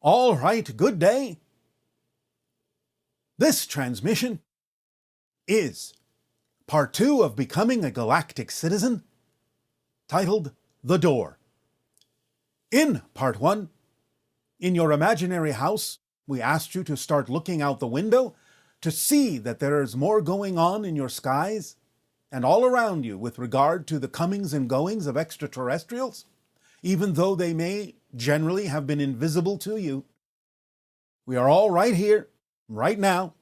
All right, good day. This transmission is part 2 of Becoming a Galactic Citizen, titled The Door. In part 1, in your imaginary house, we asked you to start looking out the window to see that there is more going on in your skies and all around you with regard to the comings and goings of extraterrestrials, even though they may generally have been invisible to you. We are all right here, right now,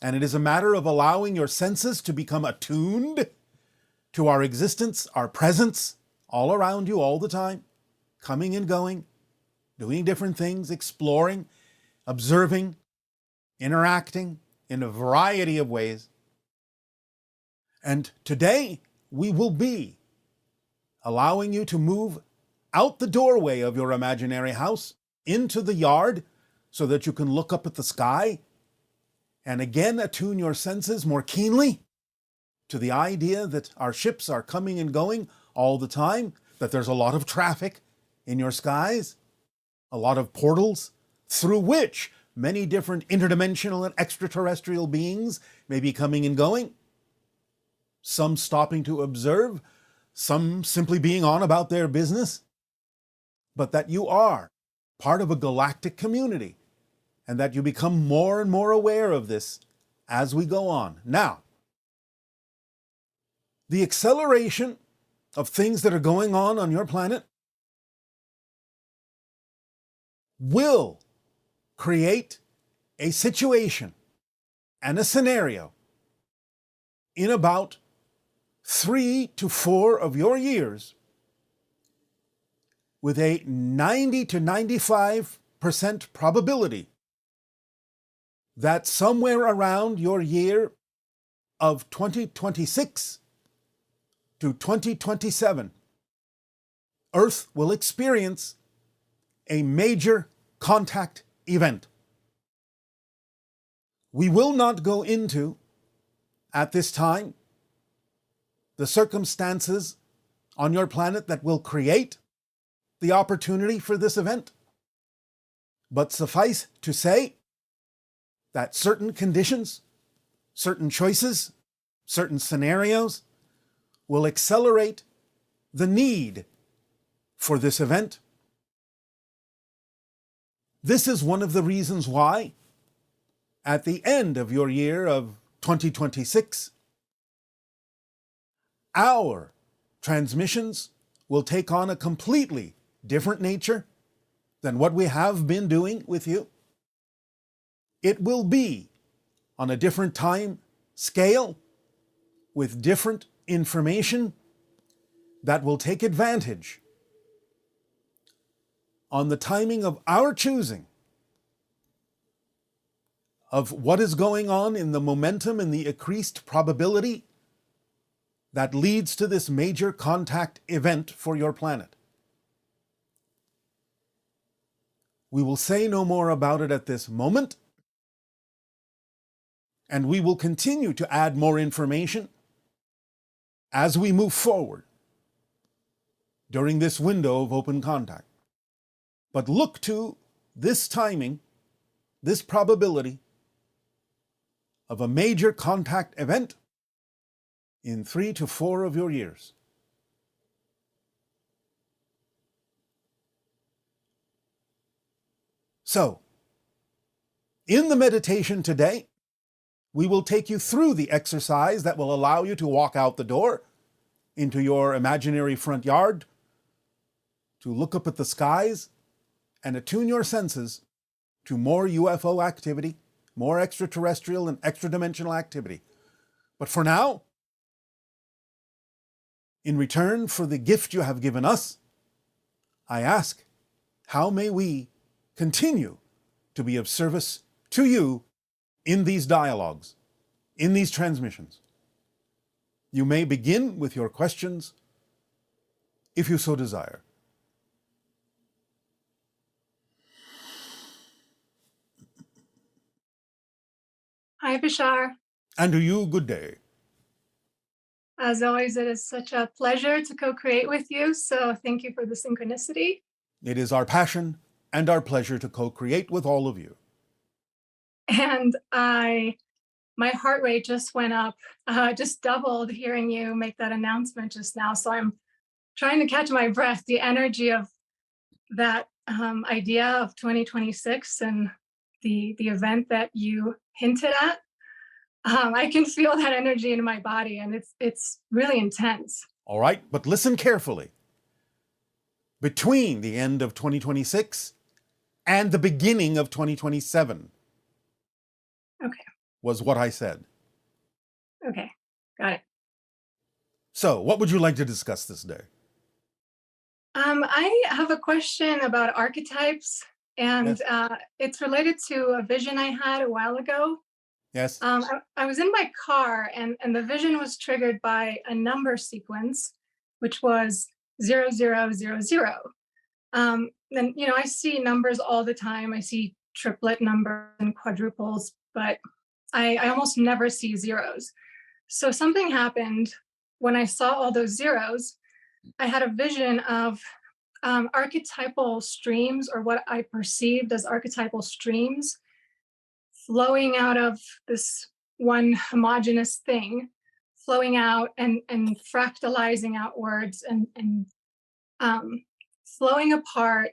and it is a matter of allowing your senses to become attuned to our existence, our presence, all around you all the time, coming and going, doing different things, exploring, observing, interacting in a variety of ways. And today, we will be allowing you to move out the doorway of your imaginary house into the yard so that you can look up at the sky and again attune your senses more keenly to the idea that our ships are coming and going all the time, that there's a lot of traffic in your skies, a lot of portals through which many different interdimensional and extraterrestrial beings may be coming and going, some stopping to observe, some simply being on about their business, but that you are part of a galactic community and that you become more and more aware of this as we go on. Now, the acceleration of things that are going on your planet will create a situation and a scenario in about 3 to 4 of your years with a 90 to 95% probability that somewhere around your year of 2026 to 2027, Earth will experience a major contact event. We will not go into, at this time, the circumstances on your planet that will create the opportunity for this event, but suffice to say that certain conditions, certain choices, certain scenarios will accelerate the need for this event. This is one of the reasons why, at the end of your year of 2026, our transmissions will take on a completely different nature than what we have been doing with you. It will be on a different time scale with different information that will take advantage on the timing of our choosing of what is going on in the momentum and the increased probability that leads to this major contact event for your planet. We will say no more about it at this moment, and we will continue to add more information as we move forward during this window of open contact. But look to this timing, this probability of a major contact event in 3 to 4 of your years. So, in the meditation today, we will take you through the exercise that will allow you to walk out the door into your imaginary front yard, to look up at the skies and attune your senses to more UFO activity, more extraterrestrial and extradimensional activity. But for now, in return for the gift you have given us, I ask, how may we continue to be of service to you in these dialogues, in these transmissions? You may begin with your questions if you so desire. Hi, Bashar. And to you, good day. As always, it is such a pleasure to co-create with you, so thank you for the synchronicity. It is our passion and our pleasure to co-create with all of you. And my heart rate just went up, just doubled hearing you make that announcement just now. So I'm trying to catch my breath. The energy of that idea of 2026 and the event that you hinted at, I can feel that energy in my body, and it's really intense. All right, but listen carefully. Between the end of 2026 and the beginning of 2027 Okay, was what I said. okay, got it. So, what would you like to discuss this day? I have a question about archetypes, and Yes. it's related to a vision I had a while ago. Yes. I was in my car, and the vision was triggered by a number sequence, which was 0000. And I see numbers all the time. I see triplet numbers and quadruples, but I almost never see zeros. So something happened when I saw all those zeros. I had a vision of archetypal streams, or what I perceived as archetypal streams, flowing out of this one homogeneous thing, flowing out and fractalizing outwards and um, flowing apart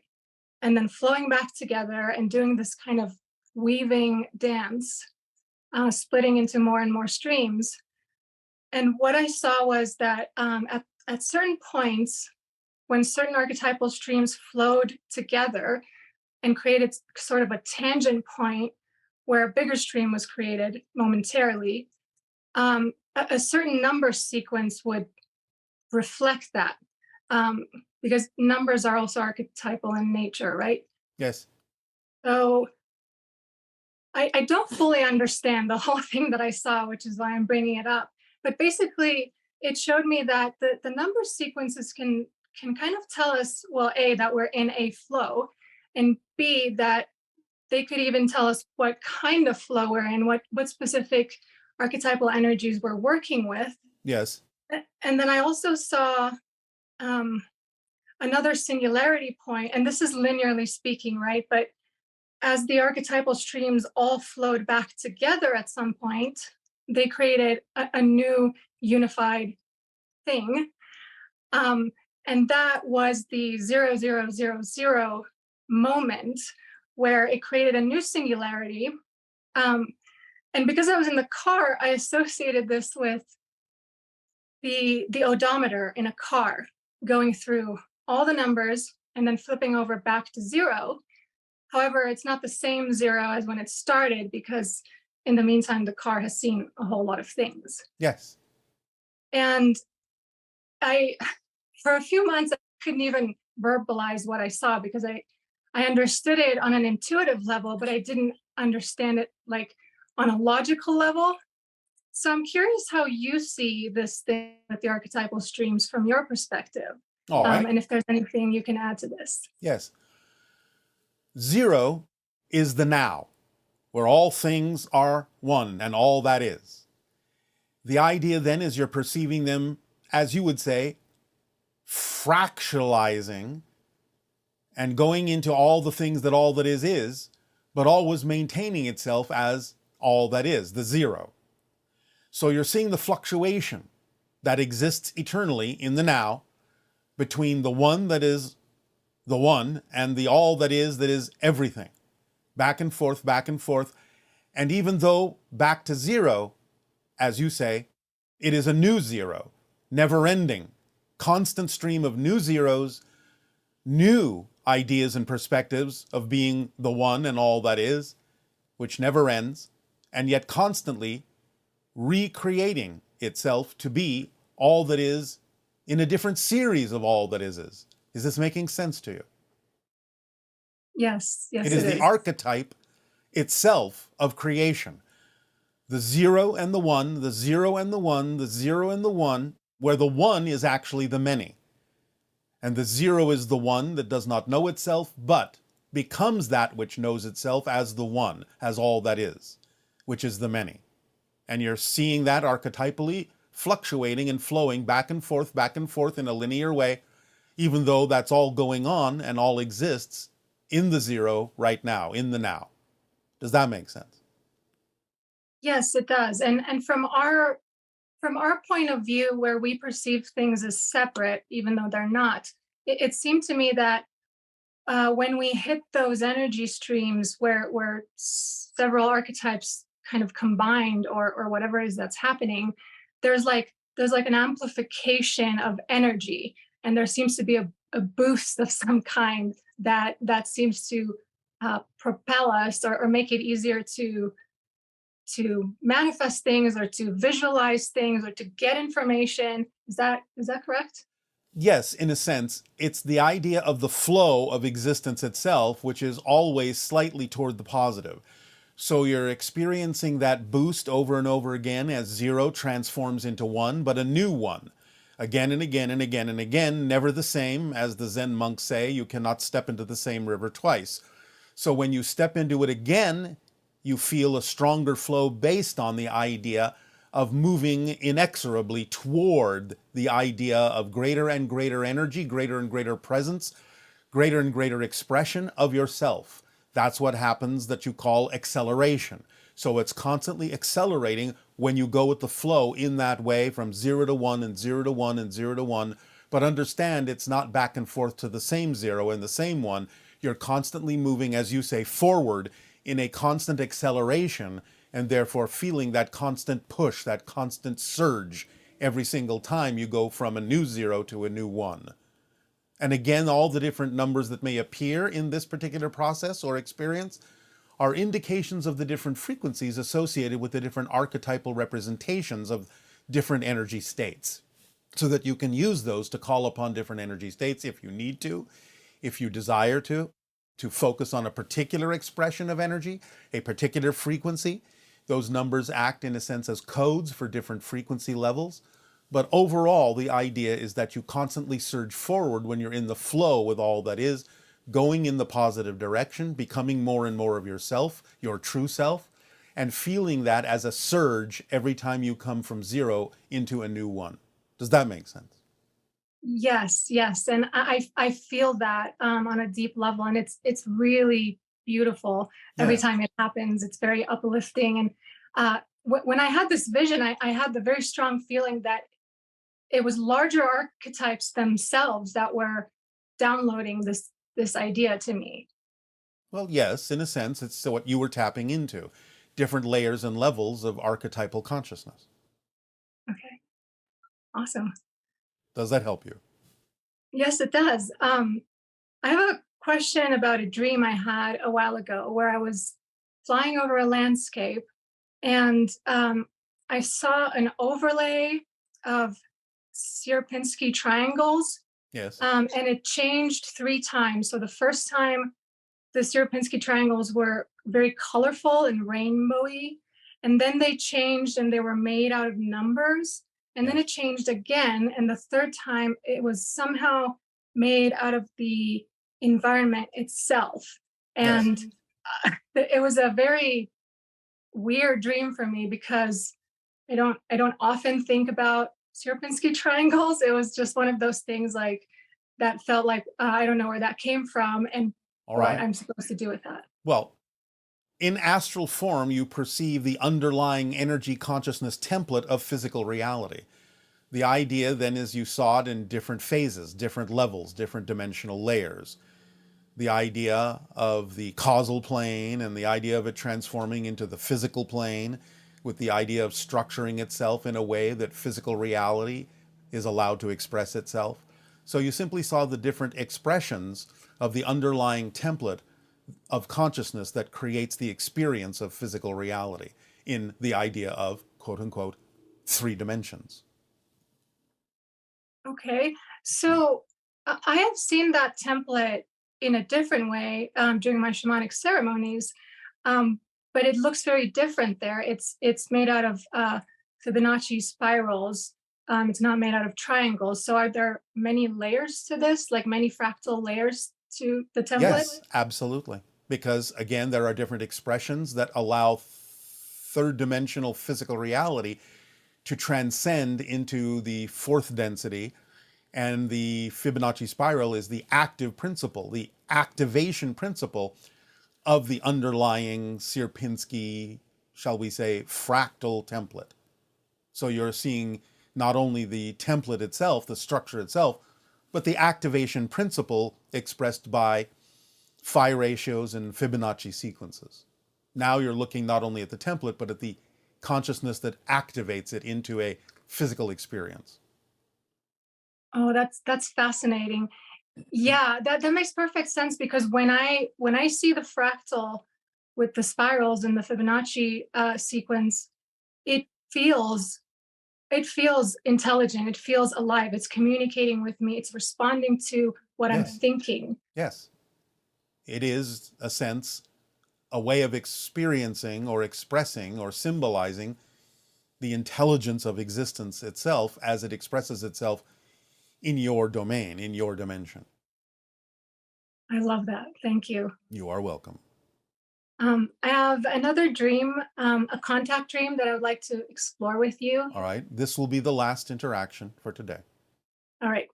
and then flowing back together and doing this kind of weaving dance, splitting into more and more streams. And what I saw was that at certain points, when certain archetypal streams flowed together and created sort of a tangent point where a bigger stream was created momentarily, a certain number sequence would reflect that. Because numbers are also archetypal in nature, right? Yes. So I don't fully understand the whole thing that I saw, which is why I'm bringing it up. But basically, it showed me that the number sequences can kind of tell us, well, A, that we're in a flow, and B, that they could even tell us what kind of flow we're in, what specific archetypal energies we're working with. Yes. And then I also saw um, another singularity point, and this is linearly speaking, right? But as the archetypal streams all flowed back together at some point, they created a new unified thing. Um, and that was the 0000 moment where it created a new singularity. Um, and because I was in the car, I associated this with the odometer in a car going through all the numbers and then flipping over back to zero. However, it's not the same zero as when it started, because in the meantime, the car has seen a whole lot of things. Yes. And I, for a few months, I couldn't even verbalize what I saw, because I understood it on an intuitive level, but I didn't understand it like on a logical level. So I'm curious how you see this thing with the archetypal streams from your perspective, All right. and if there's anything you can add to this. Yes. Zero is the now, where all things are one and all that is. The idea then is you're perceiving them, as you would say, fractionalizing and going into all the things that all that is, but always maintaining itself as all that is, the zero. So you're seeing the fluctuation that exists eternally in the now between the one that is the one and the all that is everything. Back and forth, back and forth. And even though back to zero, as you say, it is a new zero, never ending, constant stream of new zeros, new ideas and perspectives of being the one and all that is, which never ends, and yet constantly recreating itself to be all that is in a different series of all that is. Is this making sense to you? Yes, It yes, is it the is. archetype itself of creation. The zero and the one, the zero and the one, the zero and the one, where the one is actually the many. And the zero is the one that does not know itself, but becomes that which knows itself as the one, as all that is, which is the many. And you're seeing that archetypally fluctuating and flowing back and forth in a linear way, even though that's all going on and all exists in the zero right now, in the now. Does that make sense? Yes, it does. And from our point of view, where we perceive things as separate, even though they're not, it seemed to me that when we hit those energy streams where several archetypes kind of combined, or whatever it is that's happening, there's like an amplification of energy, and there seems to be a boost of some kind that seems to propel us, or make it easier to manifest things, or to visualize things, or to get information. Is that correct? Yes, in a sense, it's the idea of the flow of existence itself, which is always slightly toward the positive. So you're experiencing that boost over and over again as zero transforms into one, but a new one. Again and again and again and again, never the same. As the Zen monks say, you cannot step into the same river twice. So when you step into it again, you feel a stronger flow based on the idea of moving inexorably toward the idea of greater and greater energy, greater and greater presence, greater and greater expression of yourself. That's what happens, that you call acceleration. So it's constantly accelerating when you go with the flow in that way, from 0 to 1 and 0 to 1 and 0 to 1. But understand, it's not back and forth to the same zero and the same one. You're constantly moving, as you say, forward in a constant acceleration, and therefore feeling that constant push, that constant surge every single time you go from a new zero to a new one. And again, all the different numbers that may appear in this particular process or experience are indications of the different frequencies associated with the different archetypal representations of different energy states, so that you can use those to call upon different energy states if you need to, if you desire to focus on a particular expression of energy, a particular frequency. Those numbers act, in a sense, as codes for different frequency levels. But overall, the idea is that you constantly surge forward when you're in the flow with all that is, going in the positive direction, becoming more and more of yourself, your true self, and feeling that as a surge every time you come from zero into a new one. Does that make sense? Yes, yes, and I feel that on a deep level, and it's really beautiful every Yeah. time it happens. It's very uplifting, and when I had this vision, I had the very strong feeling that it was larger archetypes themselves that were downloading this idea to me. Well, yes, in a sense, it's what you were tapping into, different layers and levels of archetypal consciousness. Okay, awesome. Does that help you? Yes, it does. I have a question about a dream I had a while ago where I was flying over a landscape, and I saw an overlay of Sierpinski triangles, Yes. and it changed 3 times. So the first time, the Sierpinski triangles were very colorful and rainbowy, and then they changed and they were made out of numbers. And then Yes. it changed again, and the third time it was somehow made out of the environment itself. Yes. And it was a very weird dream for me because I don't often think about Sierpinski triangles. It was just one of those things like that felt like I don't know where that came from and All what right. I'm supposed to do with that. Well, in astral form, you perceive the underlying energy consciousness template of physical reality. The idea then is you saw it in different phases, different levels, different dimensional layers. The idea of the causal plane and the idea of it transforming into the physical plane, with the idea of structuring itself in a way that physical reality is allowed to express itself. So you simply saw the different expressions of the underlying template of consciousness that creates the experience of physical reality in the idea of, quote unquote, 3 dimensions. Okay. So I have seen that template in a different way during my shamanic ceremonies, um, but it looks very different there. It's made out of Fibonacci spirals. It's not made out of triangles. So are there many layers to this, like many fractal layers to the template? Yes, absolutely. Because again, there are different expressions that allow third dimensional physical reality to transcend into the fourth density. And the Fibonacci spiral is the active principle, the activation principle of the underlying Sierpinski, shall we say, fractal template. So you're seeing not only the template itself, the structure itself, but the activation principle expressed by phi ratios and Fibonacci sequences. Now you're looking not only at the template, but at the consciousness that activates it into a physical experience. Oh, that's fascinating. Yeah, that makes perfect sense because when I see the fractal with the spirals and the Fibonacci sequence, it feels it feels intelligent. It feels alive. It's communicating with me. It's responding to what I'm Yes, thinking. yes. It is a sense, a way of experiencing or expressing or symbolizing the intelligence of existence itself as it expresses itself in your domain, in your dimension. I love that. Thank you. You are welcome. I have another dream, a contact dream that I would like to explore with you. All right. This will be the last interaction for today. All right.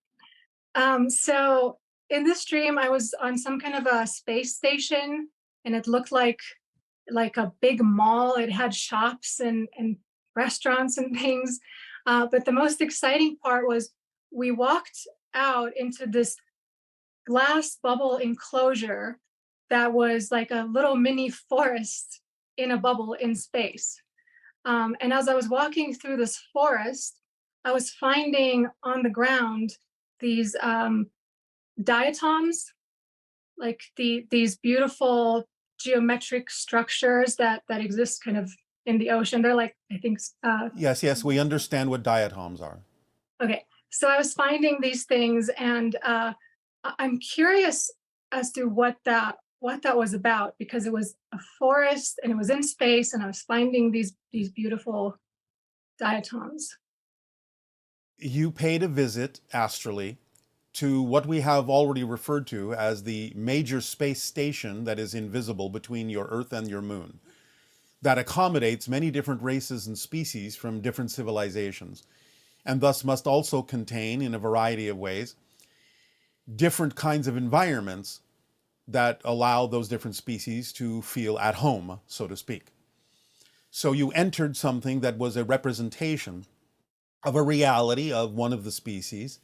So in this dream, I was on some kind of a space station, and it looked like a big mall. It had shops and restaurants and things. But the most exciting part was we walked out into this glass bubble enclosure that was like a little mini forest in a bubble in space. And as I was walking through this forest, I was finding on the ground these diatoms, like these beautiful geometric structures that exist kind of in the ocean. They're like, I think, Yes, yes, we understand what diatoms are. okay. So I was finding these things, and I'm curious as to what that was about because it was a forest and it was in space, and I was finding these beautiful diatoms. You paid a visit astrally to what we have already referred to as the major space station that is invisible between your Earth and your moon, that accommodates many different races and species from different civilizations, and thus must also contain, in a variety of ways, different kinds of environments that allow those different species to feel at home, so to speak. So you entered something that was a representation of a reality of one of the species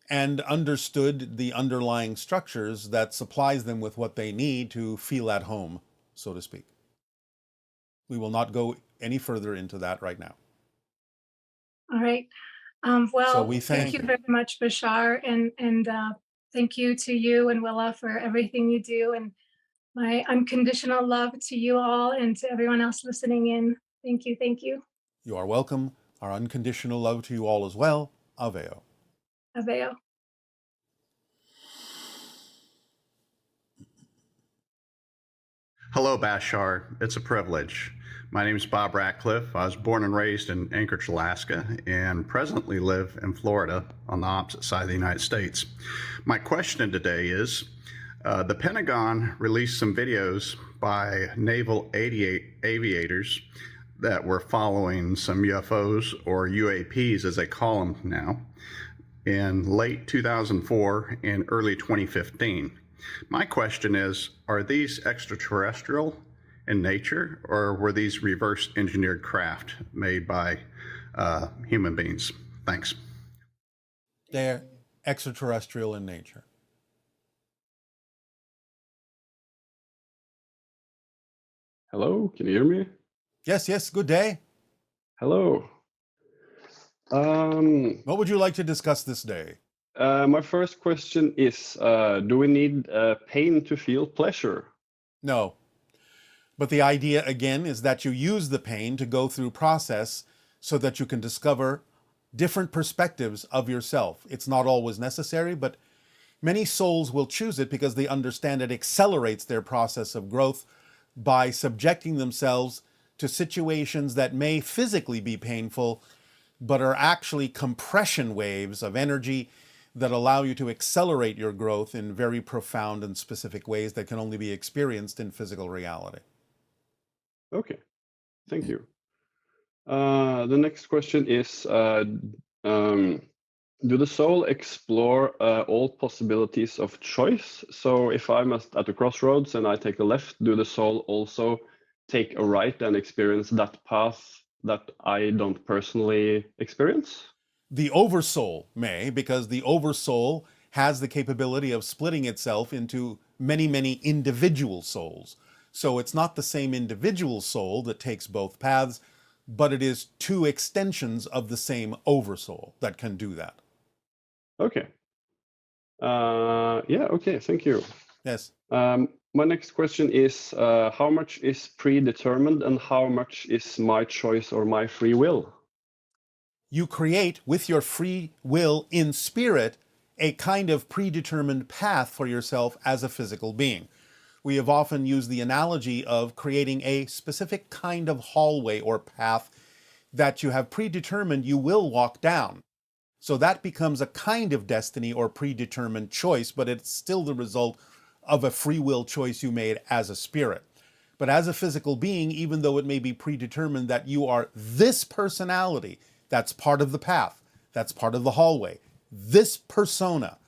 and understood the underlying structures that supplies them with what they need to feel at home, so to speak. We will not go any further into that right now. All right. So we Well, thank thank you you. very much, Bashar, and thank you to you and Willa for everything you do, and my unconditional love to you all and to everyone else listening in. Thank you. Thank you. You are welcome. Our unconditional love to you all as well. Aveo. Aveo. Hello, Bashar. It's a privilege. My name is Bob Ratcliffe. I was born and raised in Anchorage, Alaska, and presently live in Florida on the opposite side of the United States. My question today is the Pentagon released some videos by naval aviators that were following some UFOs, or UAPs as they call them now, in late 2004 and early 2015. My question is, are these extraterrestrial in nature, or were these reverse engineered craft made by human beings? Thanks. They're extraterrestrial in nature. Hello, can you hear me? Yes, yes, good day. Hello. What would you like to discuss this day? My first question is, do we need pain to feel pleasure? No. But the idea, again, is that you use the pain to go through process so that you can discover different perspectives of yourself. It's not always necessary, but many souls will choose it because they understand it accelerates their process of growth by subjecting themselves to situations that may physically be painful, but are actually compression waves of energy that allow you to accelerate your growth in very profound and specific ways that can only be experienced in physical reality. Okay, thank you. The next question is, do the soul explore all possibilities of choice? So if I'm at a crossroads and I take a left, do the soul also take a right and experience that path that I don't personally experience? The oversoul may, because the oversoul has the capability of splitting itself into many, many individual souls. So it's not the same individual soul that takes both paths, but it is two extensions of the same oversoul that can do that. Okay. Yeah, okay, thank you. Yes. My next question is, how much is predetermined and how much is my choice or my free will? You create with your free will in spirit a kind of predetermined path for yourself as a physical being. We have often used the analogy of creating a specific kind of hallway or path that you have predetermined you will walk down. So that becomes a kind of destiny or predetermined choice, but it's still the result of a free will choice you made as a spirit. But as a physical being, even though it may be predetermined that you are this personality, that's part of the path, that's part of the hallway, this persona,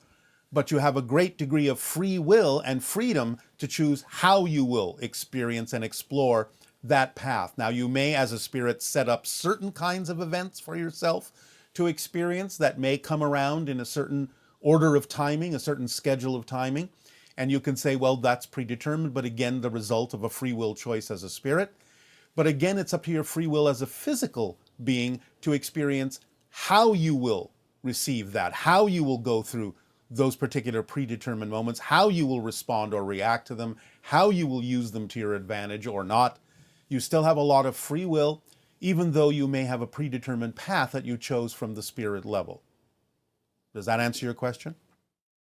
but you have a great degree of free will and freedom to choose how you will experience and explore that path. Now, you may, as a spirit, set up certain kinds of events for yourself to experience that may come around in a certain order of timing, a certain schedule of timing. And you can say, well, that's predetermined, but again, the result of a free will choice as a spirit. But again, it's up to your free will as a physical being to experience how you will receive that, how you will go through those particular predetermined moments, how you will respond or react to them, how you will use them to your advantage or not. You still have a lot of free will, even though you may have a predetermined path that you chose from the spirit level. Does that answer your question?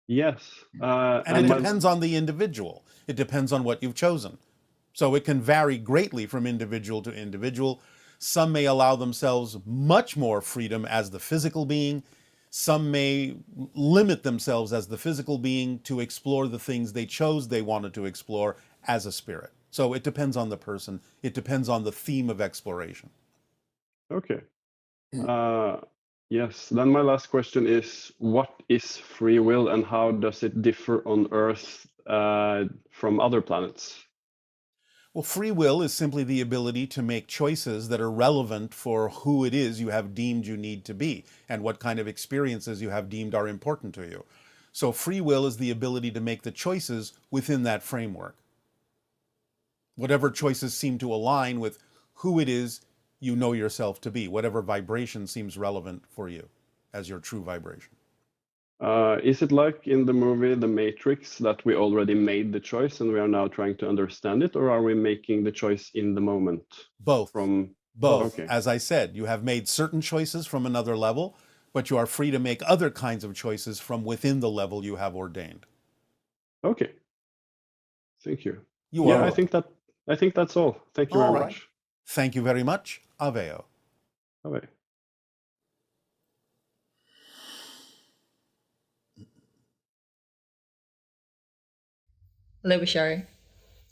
Yes. And it depends on the individual. It depends on what you've chosen. So it can vary greatly from individual to individual. Some may allow themselves much more freedom as the physical being. Some may limit themselves as the physical being to explore the things they chose they wanted to explore as a spirit. So it depends on the person. It depends on the theme of exploration. Okay. Yes. Then my last question is, what is free will and how does it differ on Earth from other planets? Well, free will is simply the ability to make choices that are relevant for who it is you have deemed you need to be and what kind of experiences you have deemed are important to you. So free will is the ability to make the choices within that framework. Whatever choices seem to align with who it is you know yourself to be, whatever vibration seems relevant for you as your true vibration. Is it like in the movie The Matrix that we already made the choice and we are now trying to understand it, or are we making the choice in the moment? Both. Both. Okay. As I said, you have made certain choices from another level, but you are free to make other kinds of choices from within the level you have ordained. Okay. Thank you. You are I think that's all. Thank you very much. Thank you very much. Aveo. Bye. Hello, Bashar.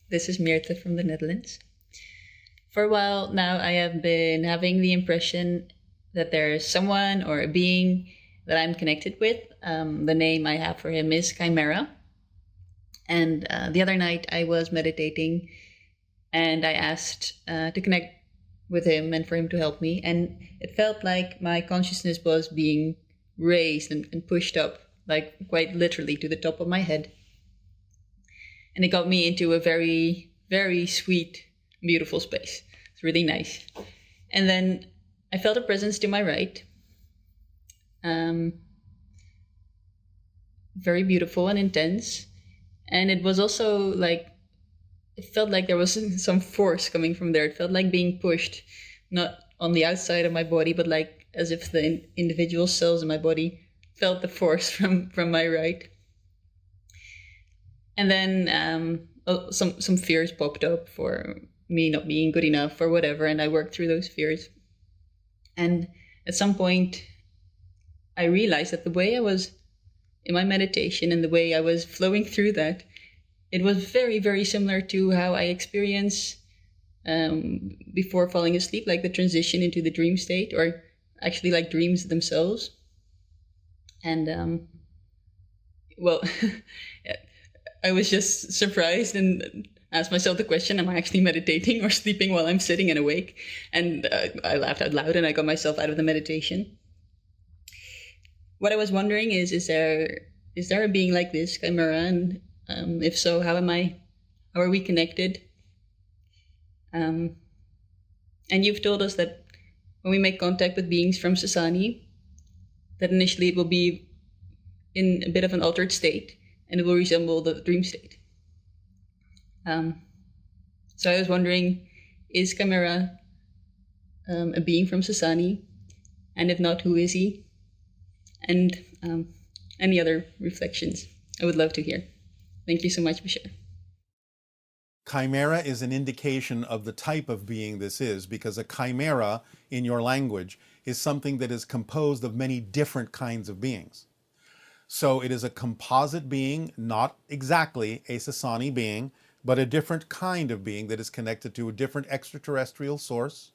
This is Mirta from the Netherlands. For a while now, I have been having the impression that there's someone or a being that I'm connected with. The name I have for him is Chimera. And the other night I was meditating and I asked to connect with him and for him to help me. And it felt like my consciousness was being raised and pushed up, like quite literally to the top of my head. And it got me into a very, very sweet, beautiful space. It's really nice. And then I felt a presence to my right. Very beautiful and intense. And it was also like, it felt like there was some force coming from there. It felt like being pushed, not on the outside of my body, but like as if the individual cells in my body felt the force from my right. And then some fears popped up for me not being good enough or whatever, and I worked through those fears. And at some point, I realized that the way I was in my meditation and the way I was flowing through that, it was very, very similar to how I experience before falling asleep, like the transition into the dream state, or actually like dreams themselves. And well, I was just surprised and asked myself the question, am I actually meditating or sleeping while I'm sitting and awake? And I laughed out loud and I got myself out of the meditation. What I was wondering is there a being like this, Chimera? And if so, how are we connected? And you've told us that when we make contact with beings from Sasani, that initially it will be in a bit of an altered state and it will resemble the dream state. So I was wondering, is Chimera a being from Sasani? And if not, who is he? And any other reflections I would love to hear. Thank you so much, Bashar. Chimera is an indication of the type of being this is, because a chimera in your language is something that is composed of many different kinds of beings. So it is a composite being, not exactly a Sasani being, but a different kind of being that is connected to a different extraterrestrial source.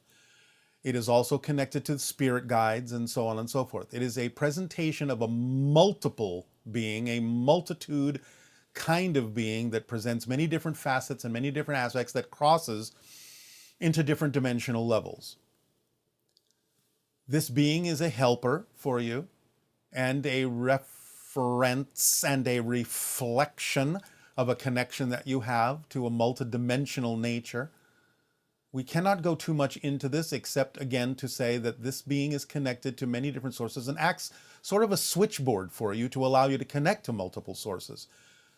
It is also connected to spirit guides and so on and so forth. It is a presentation of a multiple being, a multitude kind of being that presents many different facets and many different aspects that crosses into different dimensional levels. This being is a helper for you and a reference and a reflection of a connection that you have to a multidimensional nature. We cannot go too much into this except, again, to say that this being is connected to many different sources and acts sort of a switchboard for you to allow you to connect to multiple sources.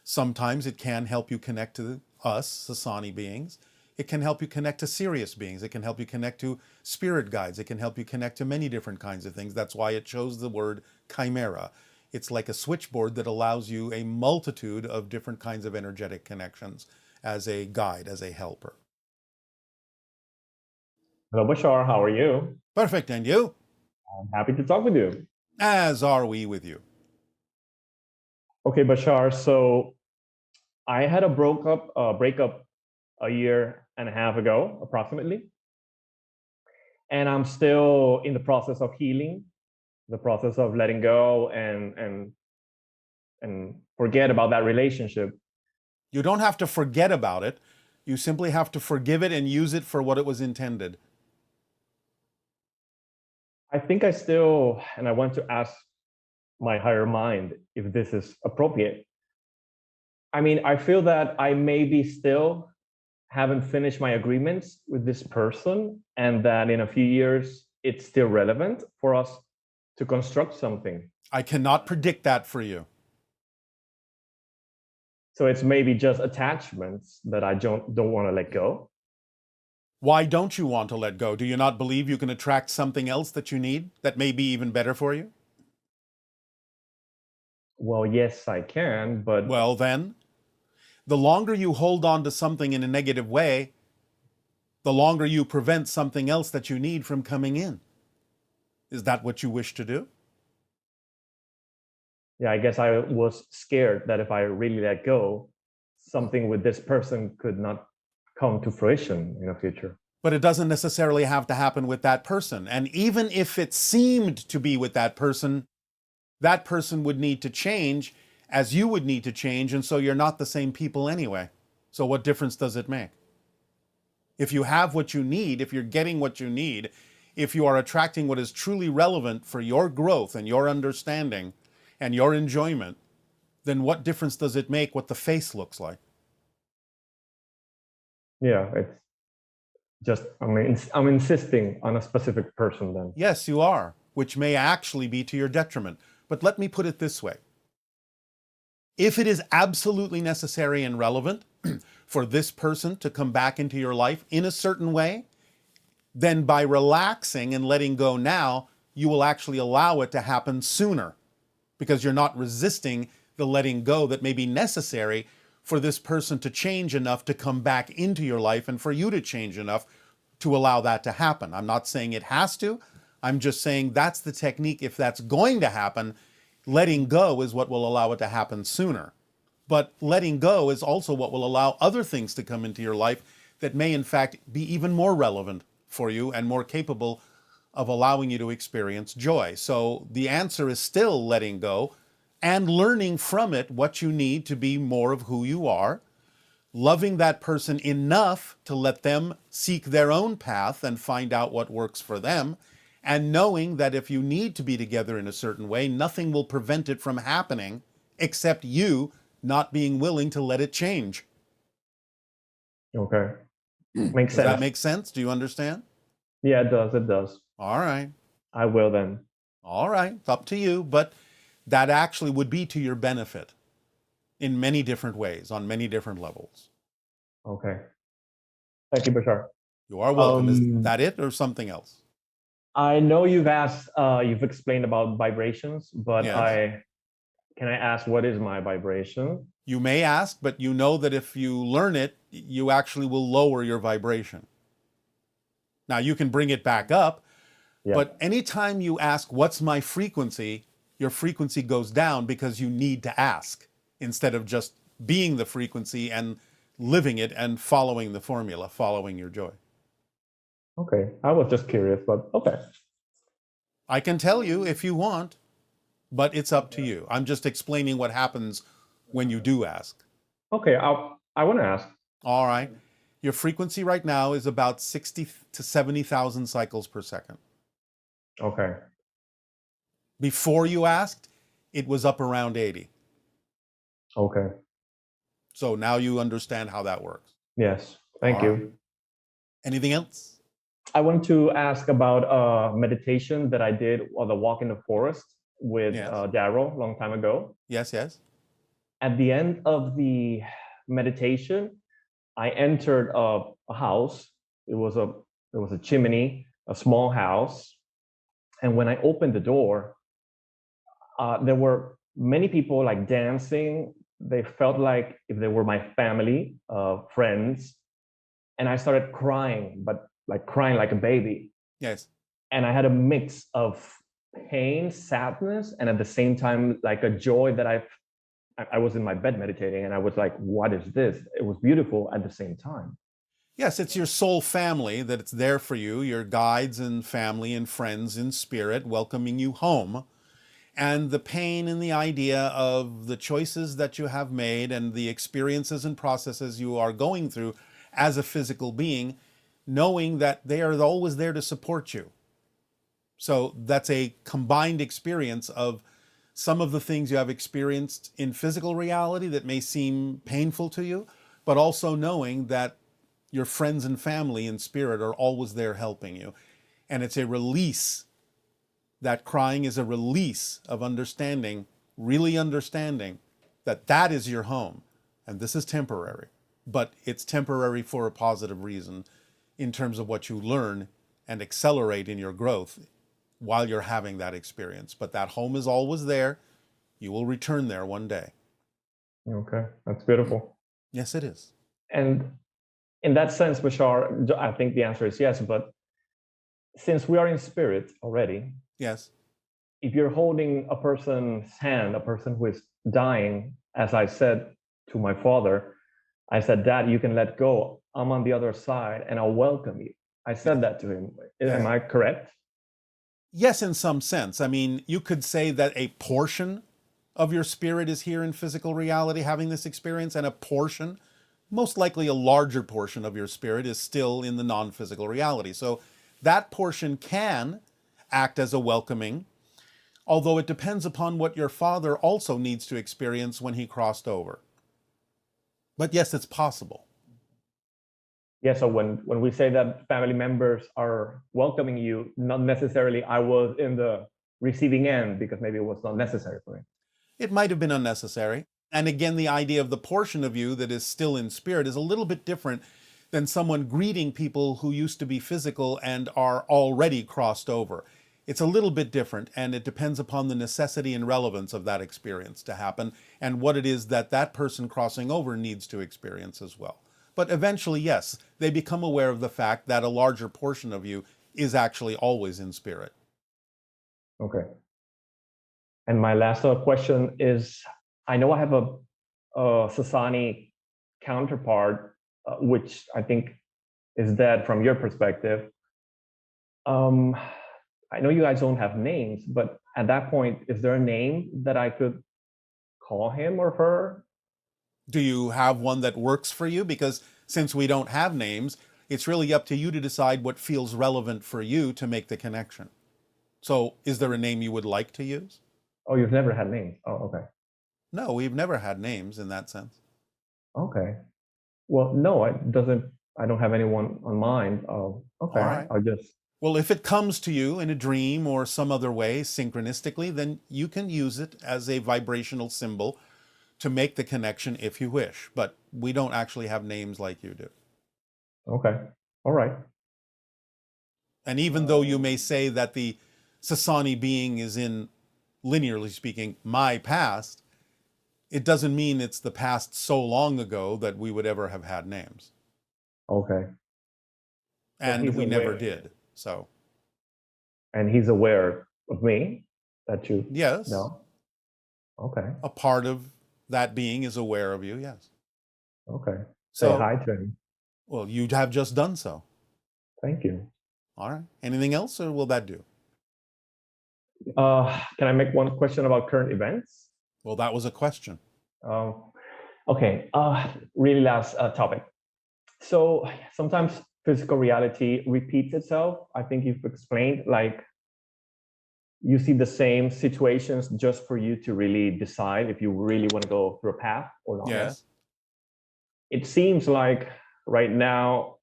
Sometimes it can help you connect to us, Sasani beings. It can help you connect to Sirius beings. It can help you connect to spirit guides. It can help you connect to many different kinds of things. That's why it chose the word chimera. It's like a switchboard that allows you a multitude of different kinds of energetic connections as a guide, as a helper. Hello, Bashar. How are you? Perfect. And you? I'm happy to talk with you. As are we with you. Okay, Bashar. So I had a breakup a year and a half ago, approximately. And I'm still in the process of healing, the process of letting go and forget about that relationship. You don't have to forget about it. You simply have to forgive it and use it for what it was intended. I think I want to ask my higher mind if this is appropriate. I mean, I feel that I maybe still haven't finished my agreements with this person, and that in a few years it's still relevant for us to construct something. I cannot predict that for you. So it's maybe just attachments that I don't want to let go. Why don't you want to let go? Do you not believe you can attract something else that you need that may be even better for you? Well, yes, I can, but Well, then, the longer you hold on to something in a negative way, the longer you prevent something else that you need from coming in. Is that what you wish to do? yeah, I guess I was scared that if I really let go, something with this person could not come to fruition in the future. But it doesn't necessarily have to happen with that person. And even if it seemed to be with that person would need to change as you would need to change. And so you're not the same people anyway. So what difference does it make? If you have what you need, if you're getting what you need, if you are attracting what is truly relevant for your growth and your understanding and your enjoyment, then what difference does it make what the face looks like? Yeah, it's just, I'm insisting on a specific person then. Yes, you are, which may actually be to your detriment. But let me put it this way. If it is absolutely necessary and relevant for this person to come back into your life in a certain way, then by relaxing and letting go now, you will actually allow it to happen sooner, because you're not resisting the letting go that may be necessary for this person to change enough to come back into your life and for you to change enough to allow that to happen. I'm not saying it has to. I'm just saying that's the technique. If that's going to happen, letting go is what will allow it to happen sooner. But letting go is also what will allow other things to come into your life that may in fact be even more relevant for you and more capable of allowing you to experience joy. So the answer is still letting go and learning from it what you need to be more of who you are, loving that person enough to let them seek their own path and find out what works for them, and knowing that if you need to be together in a certain way, nothing will prevent it from happening except you not being willing to let it change. Okay. Makes Does that sense. make sense? Do you understand? Yeah, it does. It does. All right. I will then. All right. It's up to you, but that actually would be to your benefit in many different ways, on many different levels. Okay. Thank you, Bashar. You are welcome. Is Um, that it or something else? I know you've explained about vibrations, but Yes. can I ask what is my vibration? You may ask, but you know that if you learn it, you actually will lower your vibration. Now, you can bring it back up, Yeah. but anytime you ask, what's my frequency, your frequency goes down because you need to ask instead of just being the frequency and living it and following the formula, following your joy. Okay. I was just curious, but okay. I can tell you if you want, but it's up to you. I'm just explaining what happens when you do ask. Okay. I want to ask. All right. Your frequency right now is about 60 to 70,000 cycles per second. Okay. Before you asked, it was up around 80. Okay. So now you understand how that works. Yes. Thank All right. you. Anything else? I want to ask about meditation that I did on the walk in the forest with Yes. Darryl a long time ago. Yes, yes. At the end of the meditation, I entered a house. It was a chimney, a small house, and when I opened the door, there were many people like dancing. They felt like if they were my family, friends, and I started crying, but like crying like a baby. Yes. And I had a mix of pain, sadness, and at the same time, like a joy that I was in my bed meditating, and I was like, "What is this?" It was beautiful at the same time. Yes, it's your soul family that it's there for you, your guides and family and friends in spirit welcoming you home. And the pain and the idea of the choices that you have made and the experiences and processes you are going through as a physical being, knowing that they are always there to support you. So that's a combined experience of some of the things you have experienced in physical reality that may seem painful to you, but also knowing that your friends and family in spirit are always there helping you. And it's a release. That crying is a release of understanding, really understanding that that is your home. And this is temporary, but it's temporary for a positive reason in terms of what you learn and accelerate in your growth while you're having that experience. But that home is always there. You will return there one day. Okay, that's beautiful. Yes, it is. And in that sense, Bashar, I think the answer is yes. But since we are in spirit already, Yes. if you're holding a person's hand, a person who is dying, as I said to my father, I said, "Dad, you can let go. I'm on the other side and I'll welcome you." I said that to him. Yes. Am I correct? Yes, in some sense. I mean, you could say that a portion of your spirit is here in physical reality having this experience, and a portion, most likely a larger portion of your spirit, is still in the non-physical reality. So that portion can act as a welcoming, although it depends upon what your father also needs to experience when he crossed over. But yes, it's possible. Yeah, so when we say that family members are welcoming you, not necessarily I was in the receiving end because maybe it was not necessary for me. It might have been unnecessary. And again, the idea of the portion of you that is still in spirit is a little bit different than someone greeting people who used to be physical and are already crossed over. It's a little bit different, and it depends upon the necessity and relevance of that experience to happen and what it is that that person crossing over needs to experience as well. But eventually, yes, they become aware of the fact that a larger portion of you is actually always in spirit. Okay. And my last question is, I know I have a Sasani counterpart, which I think is dead from your perspective. I know you guys don't have names, but at that point, is there a name that I could call him or her? Do you have one that works for you? Because since we don't have names, it's really up to you to decide what feels relevant for you to make the connection. So is there a name you would like to use? Oh, you've never had names. Oh, okay. No, we've never had names in that sense. Okay. Well, no, it doesn't. I don't have anyone on mind. Okay, All right. I'll just. Well, if it comes to you in a dream or some other way synchronistically, then you can use it as a vibrational symbol to make the connection if you wish. But we don't actually have names like you do. Okay. All right. And even though you may say that the Sasani being is in, linearly speaking, my past, it doesn't mean it's the past so long ago that we would ever have had names. Okay. And he's we never aware. did. So, And he's aware of me that you yes, know. Okay. a part of that being is aware of you, yes. Okay. Say So, hi to him. well, you have just done so. Thank you. All right. Anything else, or will that do? Can I make one question about current events? Well, that was a question. Okay. Really last topic. So sometimes physical reality repeats itself. I think you've explained, like, you see the same situations just for you to really decide if you really want to go through a path or not. Yes. It seems like right now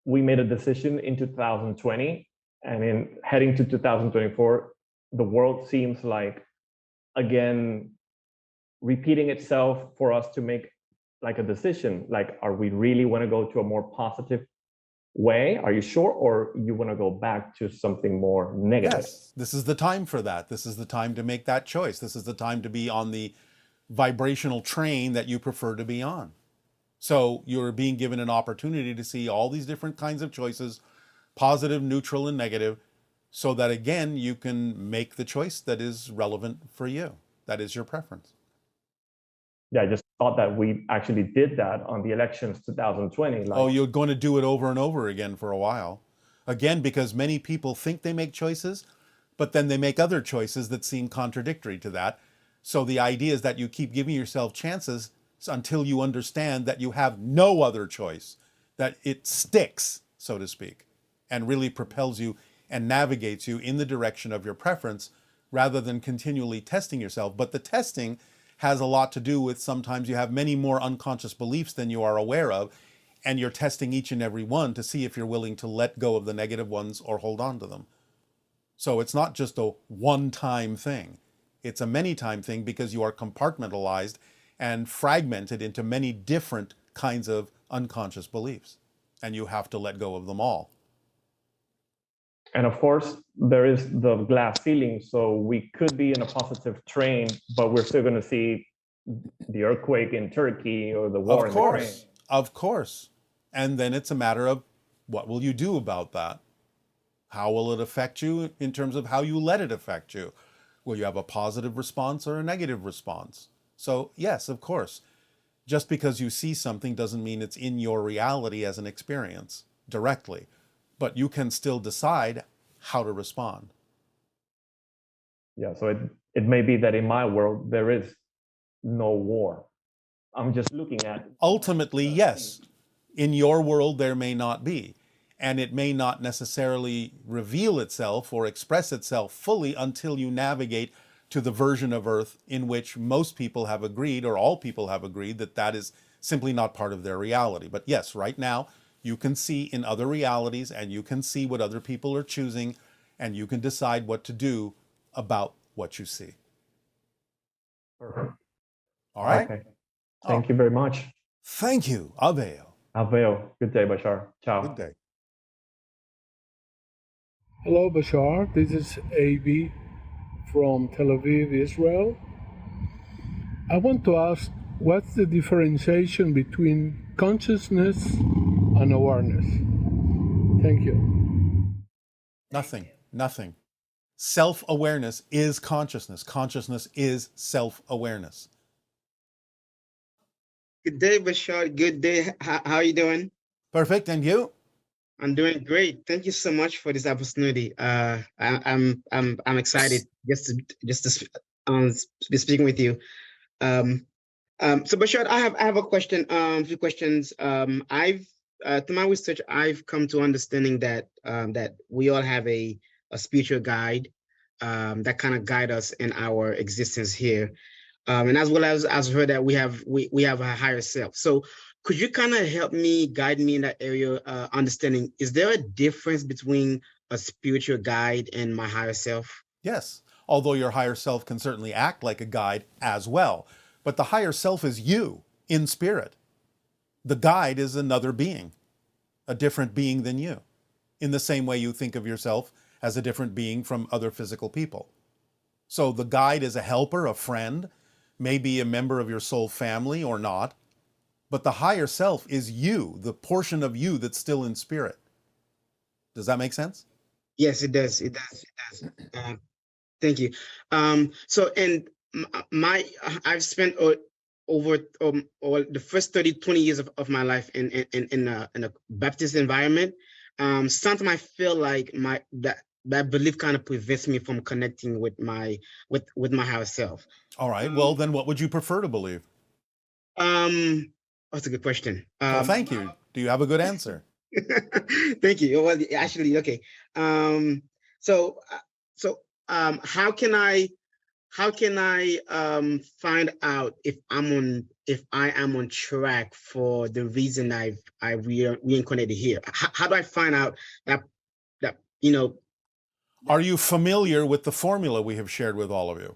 we made a decision in 2020, and in heading to 2024, the world seems like, again, repeating itself for us to make like a decision. Like, are we really want to go to a more positive way? Are you sure? Or you want to go back to something more negative? Yes. This is the time for that. This is the time to make that choice. This is the time to be on the vibrational train that you prefer to be on. So you're being given an opportunity to see all these different kinds of choices, positive, neutral, and negative, so that again, you can make the choice that is relevant for you. That is your preference. Yeah, I just thought that we actually did that on the elections 2020. Like, Oh, you're going to do it over and over again for a while. Again, because many people think they make choices, but then they make other choices that seem contradictory to that. So the idea is that you keep giving yourself chances until you understand that you have no other choice, that it sticks, so to speak, and really propels you and navigates you in the direction of your preference rather than continually testing yourself. But the testing has a lot to do with sometimes you have many more unconscious beliefs than you are aware of, and you're testing each and every one to see if you're willing to let go of the negative ones or hold on to them. So it's not just a one-time thing. It's a many-time thing because you are compartmentalized and fragmented into many different kinds of unconscious beliefs. And you have to let go of them all. and of course, there is the glass ceiling. So we could be in a positive train, but we're still going to see the earthquake in Turkey or the war in Ukraine. Of course. And then it's a matter of what will you do about that? How will it affect you in terms of how you let it affect you? Will you have a positive response or a negative response? So, yes, of course. Just because you see something doesn't mean it's in your reality as an experience directly, but you can still decide how to respond. Yeah, so it may be that in my world there is no war. I'm just looking at. Ultimately, yes. In your world, there may not be. And it may not necessarily reveal itself or express itself fully until you navigate to the version of Earth in which most people have agreed, or all people have agreed, that that is simply not part of their reality. But yes, right now, you can see in other realities and you can see what other people are choosing and you can decide what to do about what you see. Perfect. All right? Okay. Thank you very much. Thank you. Aveo. Aveo. Good day, Bashar. Ciao. Good day. Hello, Bashar. This is AB from Tel Aviv, Israel. I want to ask, what's the differentiation between consciousness and awareness? Thank you. Nothing. Self-awareness is consciousness. Consciousness is self-awareness. Good day, Bashar. Good day. How are you doing? Perfect. And you? I'm doing great. Thank you so much for this opportunity. I'm excited to be speaking with you. Um, so Bashar, I have a question. Few questions. I've through my research, I've come to understanding that that we all have a spiritual guide that kind of guide us in our existence here. And as well as I've heard that we have a higher self. So could you kind of help me guide me in that area, understanding, is there a difference between a spiritual guide and my higher self? Yes, although your higher self can certainly act like a guide as well. But the higher self is you in spirit. The guide is another being, a different being than you, in the same way you think of yourself as a different being from other physical people. So the guide is a helper, a friend, maybe a member of your soul family or not. But the higher self is you, the portion of you that's still in spirit. Does that make sense? Yes, it does. It does. It does. Thank you. So, and I've spent over or the first 20 years of my life in a Baptist environment. Sometimes I feel like that belief kind of prevents me from connecting with my higher self. All right. Well, then what would you prefer to believe? That's a good question. Well, thank you. Do you have a good answer? Thank you. Well, actually, okay. So, how can I find out if I am on track for the reason I reincarnated here? How do I find out that you know? Are you familiar with the formula we have shared with all of you?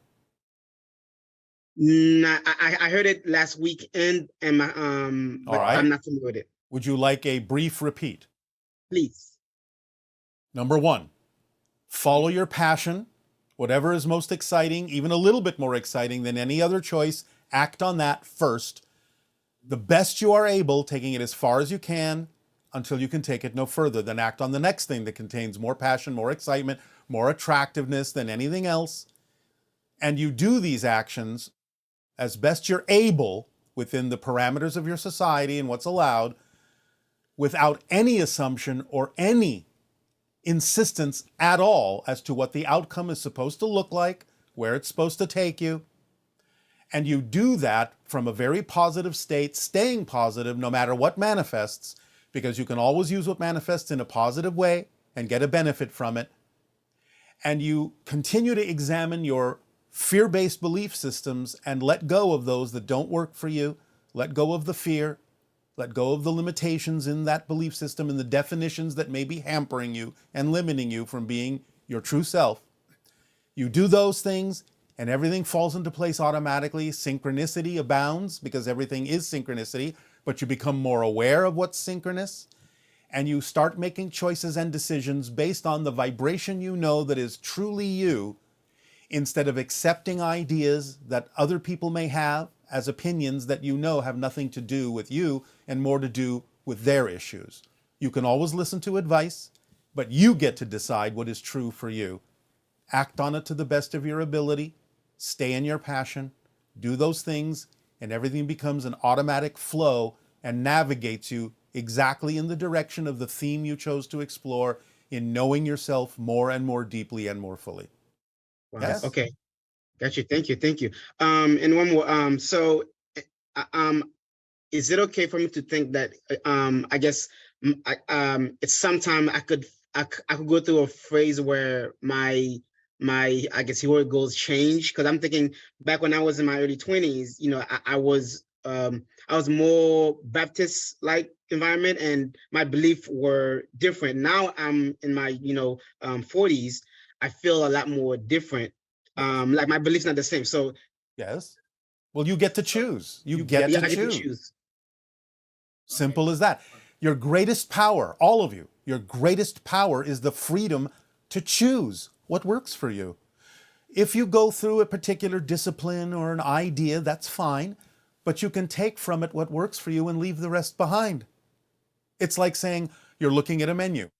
I heard it last weekend, and but right. I'm not familiar with it. Would you like a brief repeat? Please. Number 1, follow your passion. Whatever is most exciting, even a little bit more exciting than any other choice, act on that first. The best you are able, taking it as far as you can until you can take it no further. Then act on the next thing that contains more passion, more excitement, more attractiveness than anything else. And you do these actions as best you're able within the parameters of your society and what's allowed, without any assumption or any insistence at all as to what the outcome is supposed to look like, where it's supposed to take you. And you do that from a very positive state, staying positive no matter what manifests, because you can always use what manifests in a positive way and get a benefit from it. And you continue to examine your fear-based belief systems and let go of those that don't work for you. Let go of the fear. Let go of the limitations in that belief system and the definitions that may be hampering you and limiting you from being your true self. You do those things and everything falls into place automatically. Synchronicity abounds because everything is synchronicity, but you become more aware of what's synchronous and you start making choices and decisions based on the vibration you know that is truly you, instead of accepting ideas that other people may have as opinions that you know have nothing to do with you and more to do with their issues. You can always listen to advice, but you get to decide what is true for you. Act on it to the best of your ability, stay in your passion, do those things, and everything becomes an automatic flow and navigates you exactly in the direction of the theme you chose to explore in knowing yourself more and more deeply and more fully. Wow. Yes? Okay. Got you. Thank you. Thank you. And one more. So, is it okay for me to think that I guess it's sometime I could go through a phase where my I guess heroic goals change, because I'm thinking back when I was in my early 20s, I was more Baptist like environment and my beliefs were different. Now I'm in my 40s. I feel a lot more different. Like my beliefs not the same. So yes. Well, you get to choose. You get yeah, to I get to choose. choose. Simple as that. Your greatest power, all of you, your greatest power is the freedom to choose what works for you. If you go through a particular discipline or an idea, that's fine, but you can take from it what works for you and leave the rest behind. It's like saying you're looking at a menu.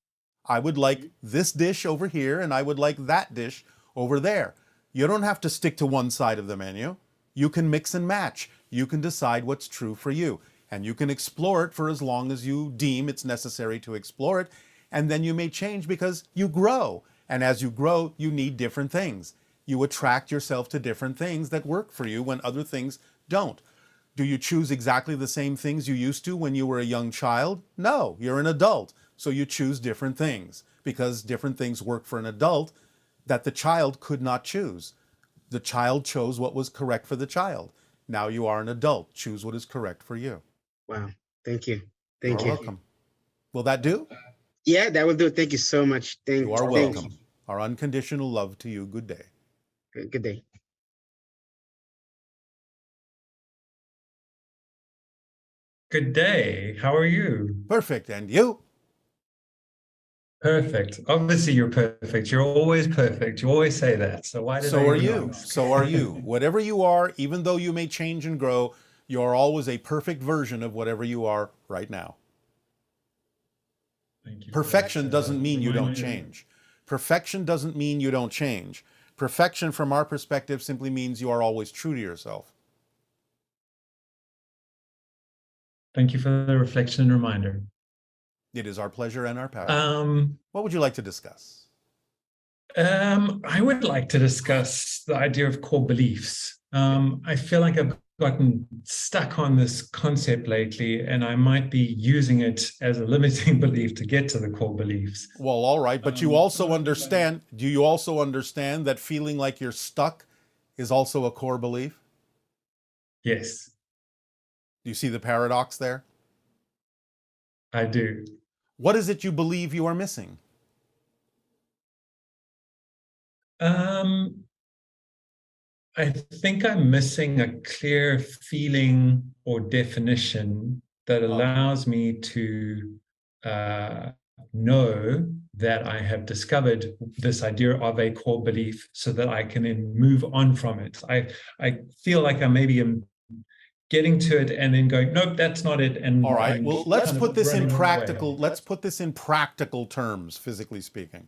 I would like this dish over here and I would like that dish over there. You don't have to stick to one side of the menu. You can mix and match. You can decide what's true for you. And you can explore it for as long as you deem it's necessary to explore it. And then you may change because you grow. And as you grow, you need different things. You attract yourself to different things that work for you when other things don't. Do you choose exactly the same things you used to when you were a young child? No, you're an adult. So you choose different things because different things work for an adult that the child could not choose. The child chose what was correct for the child. Now you are an adult. Choose what is correct for you. Wow. Thank you. You're Thank you. welcome. Will that do? Yeah, that will do. Thank you so much. You are Thank welcome. you. Our unconditional love to you. Good day. Good day. Good day. How are you? Perfect. And you? Perfect. Obviously, you're perfect. You're always perfect. You always say that. So why did I So are even you. ask? So are you. Whatever you are, even though you may change and grow, you are always a perfect version of whatever you are right now. Thank you. Perfection doesn't mean you don't change. Perfection doesn't mean you don't change. Perfection, from our perspective, simply means you are always true to yourself. Thank you for the reflection and reminder. It is our pleasure and our passion. What would you like to discuss? I would like to discuss the idea of core beliefs. I feel like I've gotten stuck on this concept lately, and I might be using it as a limiting belief to get to the core beliefs. Well, all right, but you also understand, do you also understand that feeling like you're stuck is also a core belief? Yes. Do you see the paradox there? I do. What is it you believe you are missing? I think I'm missing a clear feeling or definition that allows me to know that I have discovered this idea of a core belief so that I can then move on from it. I feel like I maybe am getting to it and then going, nope, that's not it. And all right, well, let's put this in practical. Away. Let's put this in practical terms, physically speaking.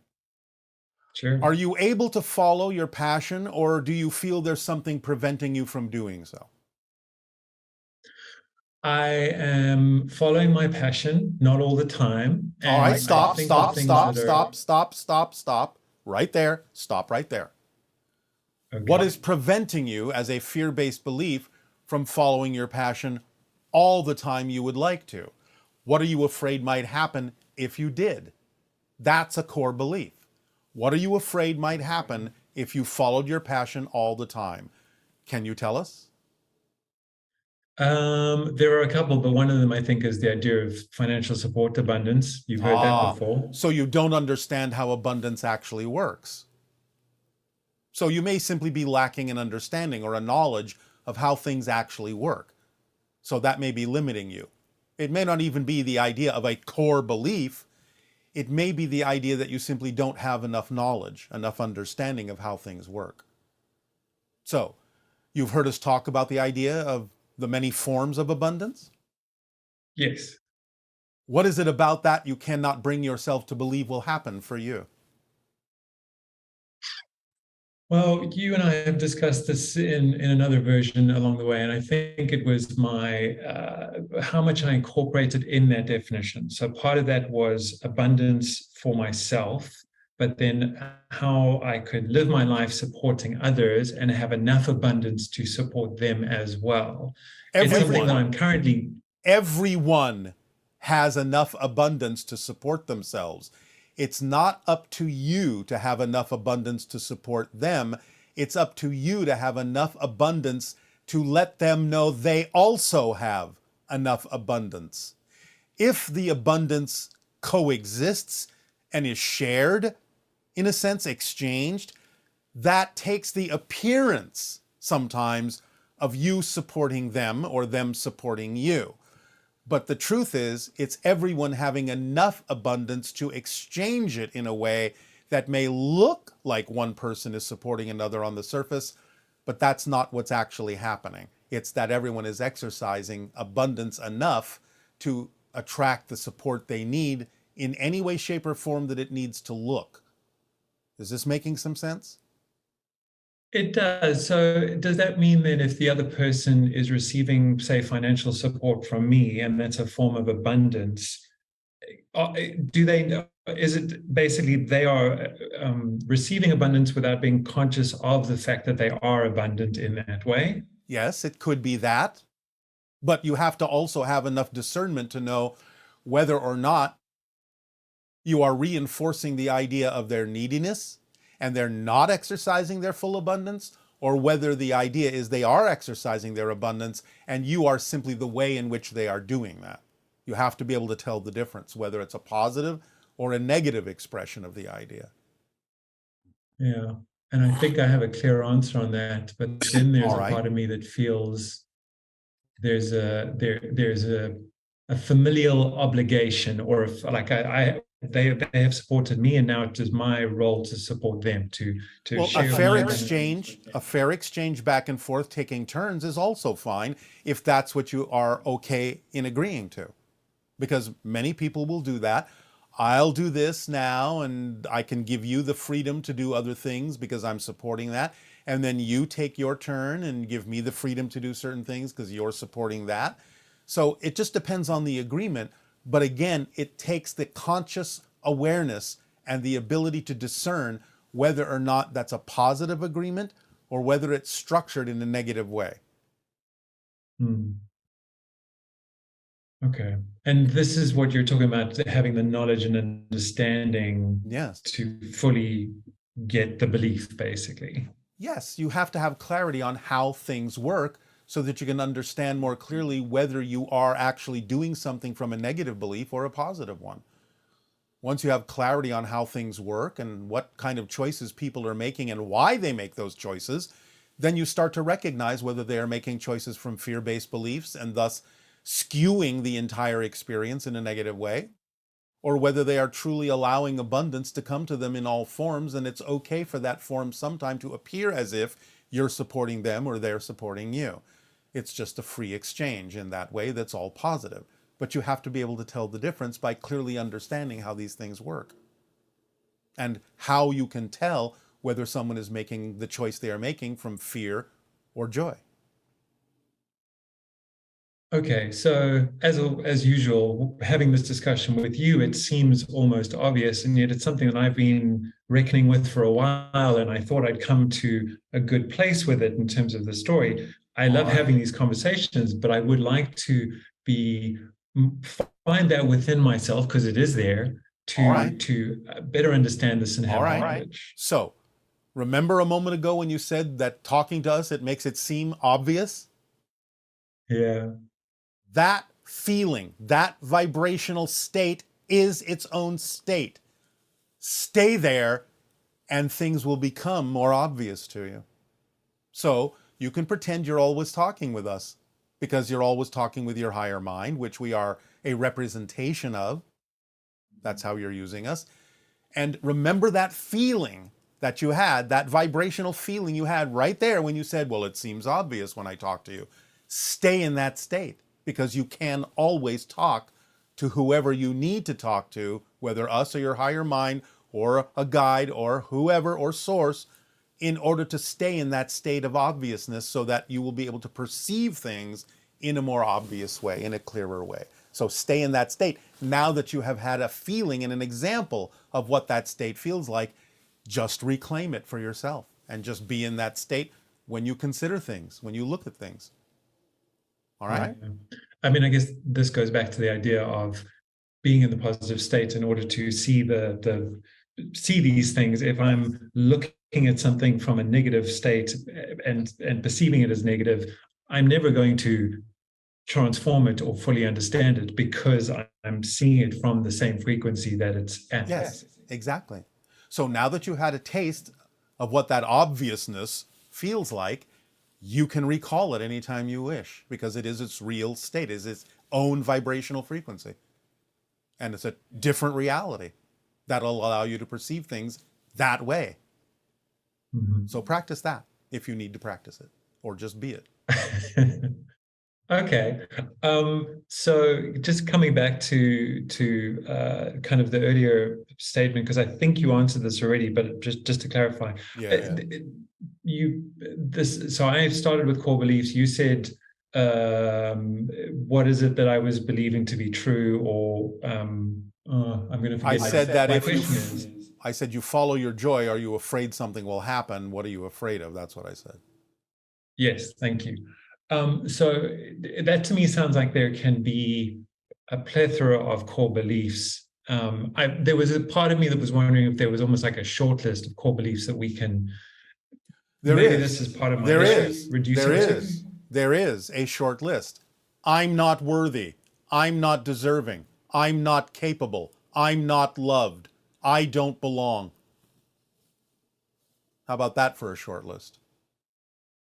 Sure. Are you able to follow your passion, or do you feel there's something preventing you from doing so? I am following my passion, not all the time. All right, stop. Right there. Stop right there. Okay. What is preventing you as a fear-based belief from following your passion all the time you would like to? What are you afraid might happen if you did? That's a core belief. What are you afraid might happen if you followed your passion all the time? Can you tell us? There are a couple, but one of them I think is the idea of financial support abundance. You've heard that before. So you don't understand how abundance actually works. So you may simply be lacking an understanding or a knowledge of how things actually work. So that may be limiting you. It may not even be the idea of a core belief. It may be the idea that you simply don't have enough knowledge, enough understanding of how things work. So, you've heard us talk about the idea of the many forms of abundance? Yes. What is it about that you cannot bring yourself to believe will happen for you? Well, you and I have discussed this in another version along the way, and I think it was my how much I incorporated in that definition. So part of that was abundance for myself, but then how I could live my life supporting others and have enough abundance to support them as well. It's something that I'm currently... Everyone has enough abundance to support themselves. It's not up to you to have enough abundance to support them. It's up to you to have enough abundance to let them know they also have enough abundance. If the abundance coexists and is shared, in a sense, exchanged, that takes the appearance sometimes of you supporting them or them supporting you. But the truth is, it's everyone having enough abundance to exchange it in a way that may look like one person is supporting another on the surface, but that's not what's actually happening. It's that everyone is exercising abundance enough to attract the support they need in any way, shape, or form that it needs to look. Is this making some sense? It does. So does that mean then if the other person is receiving, say, financial support from me, and that's a form of abundance, do they, is it basically they are receiving abundance without being conscious of the fact that they are abundant in that way? Yes, it could be that, but you have to also have enough discernment to know whether or not you are reinforcing the idea of their neediness and they're not exercising their full abundance, or whether the idea is they are exercising their abundance and you are simply the way in which they are doing that. You have to be able to tell the difference, whether it's a positive or a negative expression of the idea. Yeah. And I think I have a clear answer on that, but then there's All a right. part of me that feels there's a familial obligation, or if like they have supported me, and now it is my role to support them, to Well, share a fair exchange back and forth, taking turns, is also fine if that's what you are okay in agreeing to. Because many people will do that. I'll do this now, and I can give you the freedom to do other things because I'm supporting that. And then you take your turn and give me the freedom to do certain things because you're supporting that. So it just depends on the agreement. But again, it takes the conscious awareness and the ability to discern whether or not that's a positive agreement or whether it's structured in a negative way. Hmm. Okay. And this is what you're talking about, having the knowledge and understanding Yes. to fully get the belief, basically. Yes, you have to have clarity on how things work so that you can understand more clearly whether you are actually doing something from a negative belief or a positive one. Once you have clarity on how things work and what kind of choices people are making and why they make those choices, then you start to recognize whether they are making choices from fear-based beliefs and thus skewing the entire experience in a negative way, or whether they are truly allowing abundance to come to them in all forms, and it's okay for that form sometime to appear as if you're supporting them or they're supporting you. It's just a free exchange in that way that's all positive. But you have to be able to tell the difference by clearly understanding how these things work and how you can tell whether someone is making the choice they are making from fear or joy. Okay, so as usual, having this discussion with you, it seems almost obvious, and yet it's something that I've been reckoning with for a while, and I thought I'd come to a good place with it in terms of the story. I love having these conversations, but I would like to be find that within myself, because it is there, to better understand this and have knowledge. So, remember a moment ago when you said that talking to us, it makes it seem obvious? Yeah. That feeling, that vibrational state is its own state. Stay there and things will become more obvious to you. So you can pretend you're always talking with us because you're always talking with your higher mind, which we are a representation of. That's how you're using us. And remember that feeling that you had, that vibrational feeling you had right there when you said, well, it seems obvious when I talk to you. Stay in that state because you can always talk to whoever you need to talk to, whether us or your higher mind or a guide or whoever or source, in order to stay in that state of obviousness so that you will be able to perceive things in a more obvious way, in a clearer way. So stay in that state. Now that you have had a feeling and an example of what that state feels like, just reclaim it for yourself and just be in that state when you consider things, when you look at things. All right? I mean, I guess this goes back to the idea of being in the positive state in order to see see these things. If I'm looking at something from a negative state and perceiving it as negative, I'm never going to transform it or fully understand it because I'm seeing it from the same frequency that it's at. Yes, exactly. So now that you had a taste of what that obviousness feels like, you can recall it anytime you wish because it is its real state, it is its own vibrational frequency. And it's a different reality that'll allow you to perceive things that way. Mm-hmm. So practice that if you need to practice it, or just be it. Okay. So just coming back to kind of the earlier statement, because I think you answered this already, but just to clarify, Yeah. so I started with core beliefs. You said, what is it that I was believing to be true, or I'm going to I forget. said that My if you, question is, I said you follow your joy, are you afraid something will happen? What are you afraid of? That's what I said. yes, thank you. So that to me sounds like there can be a plethora of core beliefs. There was a part of me that was wondering if there was almost like a short list of core beliefs that we can. There Maybe is. this is part of my There issue, is. reducing There it to. is. There is a short list. I'm not worthy. I'm not deserving. I'm not capable. I'm not loved. I don't belong. How about that for a short list?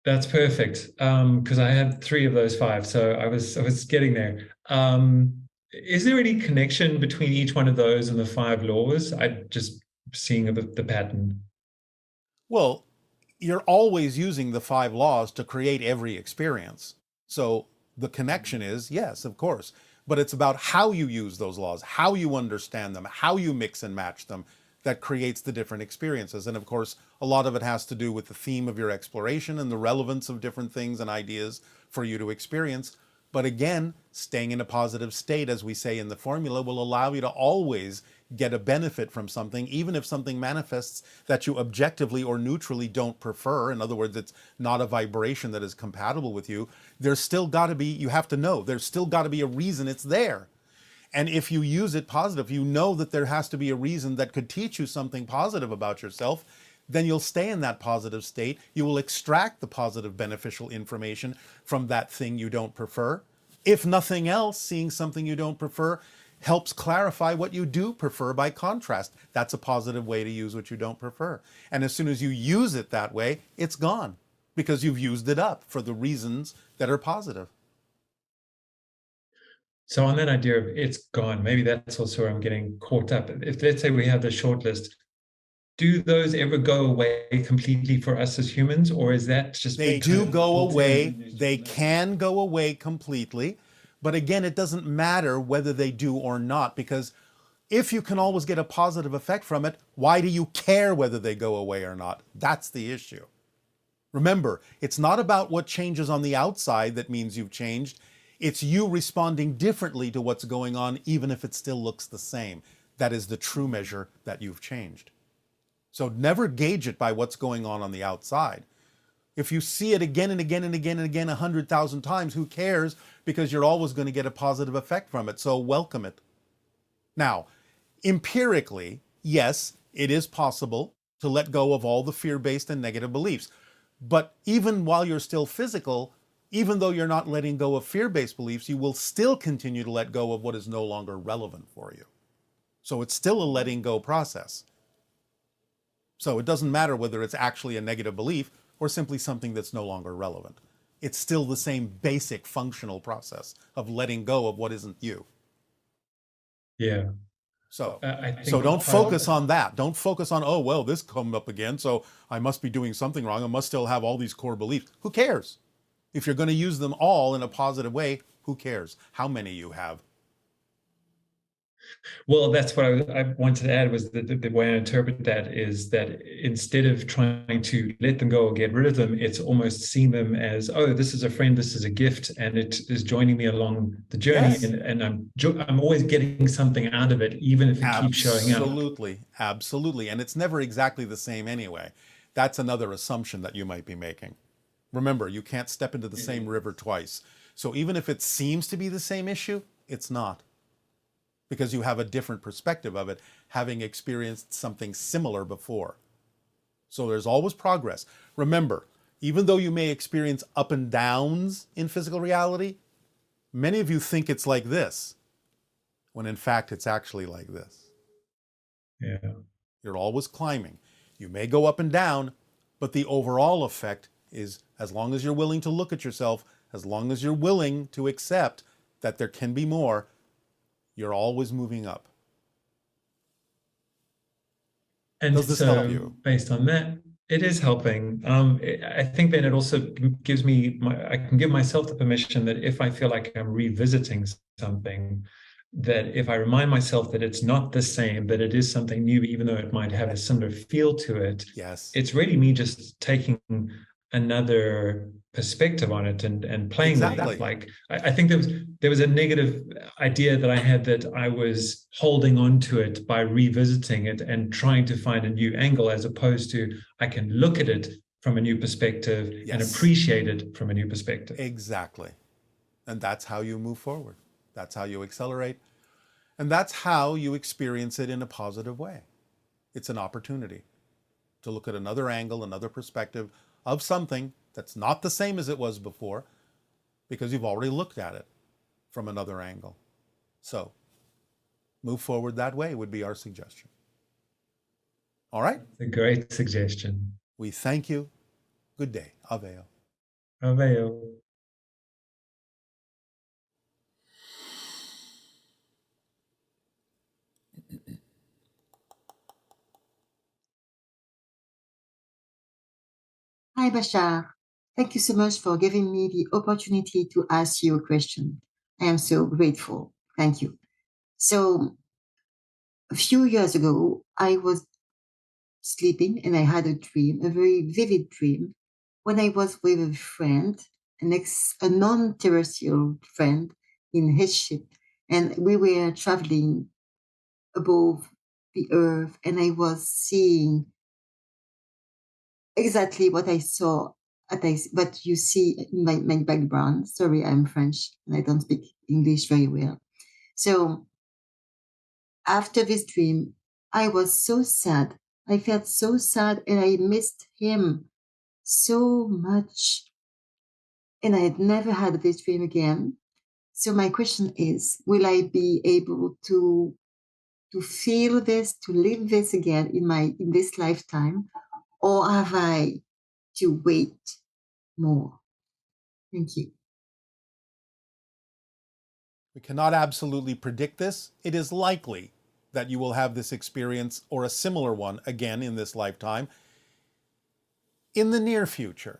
That's perfect. Because I had 3 of those 5, so I was getting there. Is there any connection between each one of those and the 5 laws? I just seeing the pattern. Well, you're always using the 5 laws to create every experience. So the connection is, yes, of course, but it's about how you use those laws, how you understand them, how you mix and match them that creates the different experiences. And of course, a lot of it has to do with the theme of your exploration and the relevance of different things and ideas for you to experience. But again, staying in a positive state, as we say in the formula, will allow you to always get a benefit from something, even if something manifests that you objectively or neutrally don't prefer. In other words, it's not a vibration that is compatible with you. There's still got to be, you have to know, there's still got to be a reason it's there. And if you use it positive, you know that there has to be a reason that could teach you something positive about yourself, then you'll stay in that positive state. You will extract the positive beneficial information from that thing you don't prefer. If nothing else, seeing something you don't prefer helps clarify what you do prefer by contrast. That's a positive way to use what you don't prefer. And as soon as you use it that way, it's gone because you've used it up for the reasons that are positive. So on that idea of it's gone, maybe that's also where I'm getting caught up. If let's say we have the short list, do those ever go away completely for us as humans, or is that just They kind do of go built away. in? They can go away completely. But again, it doesn't matter whether they do or not, because if you can always get a positive effect from it, why do you care whether they go away or not? That's the issue. Remember, it's not about what changes on the outside that means you've changed. It's you responding differently to what's going on, even if it still looks the same. That is the true measure that you've changed. So never gauge it by what's going on the outside. If you see it again and again and again and again 100,000 times, who cares? Because you're always going to get a positive effect from it. So welcome it. Now, empirically, yes, it is possible to let go of all the fear-based and negative beliefs. But even while you're still physical, even though you're not letting go of fear-based beliefs, you will still continue to let go of what is no longer relevant for you. So it's still a letting go process. So it doesn't matter whether it's actually a negative belief or simply something that's no longer relevant. It's still the same basic functional process of letting go of what isn't you. Yeah. So I think so don't focus on that. Don't focus on, oh, well, this come up again, so I must be doing something wrong. I must still have all these core beliefs. Who cares? If you're going to use them all in a positive way, who cares how many you have? Well, that's what I wanted to add was that the way I interpret that is that instead of trying to let them go or get rid of them, it's almost seeing them as, oh, this is a friend, this is a gift, and it is joining me along the journey, Yes. and I'm always getting something out of it, even if it keeps showing up. Absolutely. Absolutely. And it's never exactly the same anyway. That's another assumption that you might be making. Remember, you can't step into the same river twice. So even if it seems to be the same issue, it's not, because you have a different perspective of it, having experienced something similar before. So there's always progress. Remember, even though you may experience up and downs in physical reality, many of you think it's like this, when in fact it's actually like this. Yeah. You're always climbing. You may go up and down, but the overall effect is, as long as you're willing to look at yourself, as long as you're willing to accept that there can be more, you're always moving up. And Does this so help you? based on that, It is helping. I think then it also gives me, I can give myself the permission that if I feel like I'm revisiting something, that if I remind myself that it's not the same, that it is something new, even though it might have a similar feel to it, Yes. it's really me just taking another perspective on it and playing with Exactly. it. Like I think there was a negative idea that I had that I was holding on to it by revisiting it and trying to find a new angle, as opposed to I can look at it from a new perspective and Yes. appreciate it from a new perspective. Exactly. And that's how you move forward. That's how you accelerate. And that's how you experience it in a positive way. It's an opportunity to look at another angle, another perspective of something that's not the same as it was before, because you've already looked at it from another angle. So move forward that way would be our suggestion. All right? A great suggestion. We thank you. Good day. Aveo. Aveo. Hi, Bashar. Thank you so much for giving me the opportunity to ask you a question. I am so grateful. Thank you. So, a few years ago, I was sleeping and I had a dream, a very vivid dream, when I was with a friend, a non-terrestrial friend in his ship, and we were traveling above the earth, and I was seeing exactly what I saw what you see in my background. Sorry, I'm French and I don't speak English very well. So after this dream, I was so sad. I felt so sad and I missed him so much. And I had never had this dream again. So my question is, will I be able to feel this, to live this again in this lifetime, or have I to wait more? Thank you. We cannot absolutely predict this. It is likely that you will have this experience or a similar one again in this lifetime in the near future,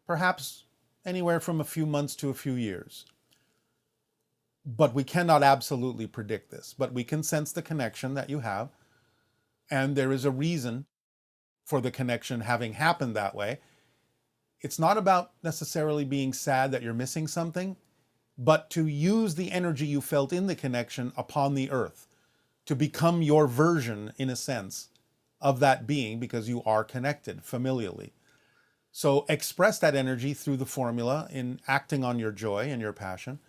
perhaps anywhere from a few months to a few years. But we cannot absolutely predict this, but we can sense the connection that you have, and there is a reason for the connection having happened that way. It's not about necessarily being sad that you're missing something, but to use the energy you felt in the connection upon the earth, to become your version, in a sense, of that being, because you are connected familially. So express that energy through the formula in acting on your joy and your passion,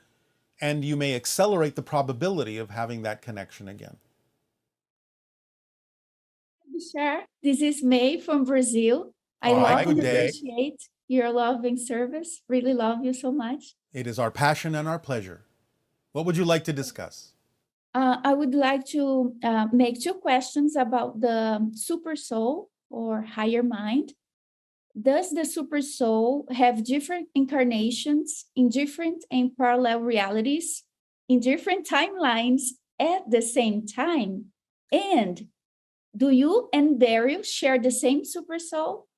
and you may accelerate the probability of having that connection again. Sure. This is May from Brazil. I All right, love good and day. appreciate your loving service. Really love you so much. It is our passion and our pleasure. What would you like to discuss? I would like to make two questions about the super soul or higher mind. Does the super soul have different incarnations in different and parallel realities, in different timelines at the same time? And do you and Darryl share the same super soul?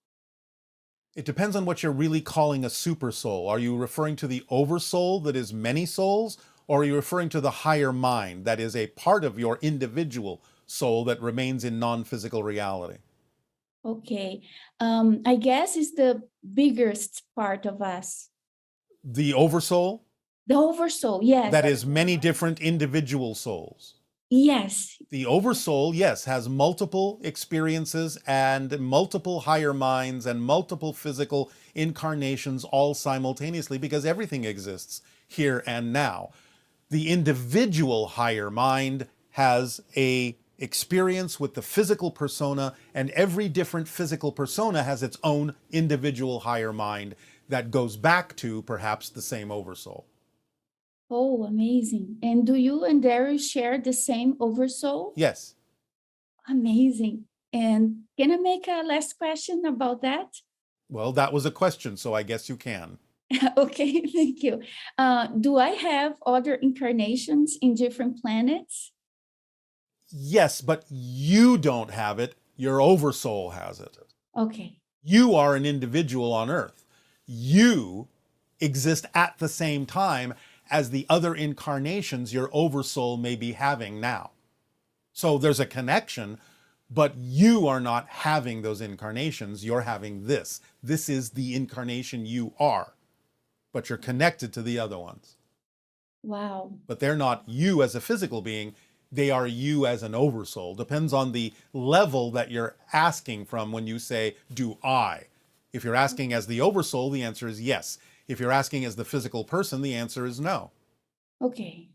It depends on what you're really calling a super soul. Are you referring to the oversoul that is many souls, or are you referring to the higher mind that is a part of your individual soul that remains in non-physical reality? Okay. I guess it's the biggest part of us. The oversoul? The oversoul, yes. That is many different individual souls. Yes. The oversoul, yes, has multiple experiences and multiple higher minds and multiple physical incarnations all simultaneously, because everything exists here and now. The individual higher mind has a experience with the physical persona, and every different physical persona has its own individual higher mind that goes back to perhaps the same oversoul. Oh, amazing. And do you and Darryl share the same oversoul? Yes. Amazing. And can I make a last question about that? Well, that was a question, so I guess you can. Okay, thank you. Do I have other incarnations in different planets? Yes, but you don't have it. Your oversoul has it. Okay. You are an individual on Earth. You exist at the same time as the other incarnations your oversoul may be having now. So there's a connection, but you are not having those incarnations. You're having this. This is the incarnation you are, but you're connected to the other ones. Wow. But they're not you as a physical being. They are you as an oversoul. Depends on the level that you're asking from when you say, do I? If you're asking as the oversoul, the answer is yes. If you're asking as the physical person, the answer is no. Okay.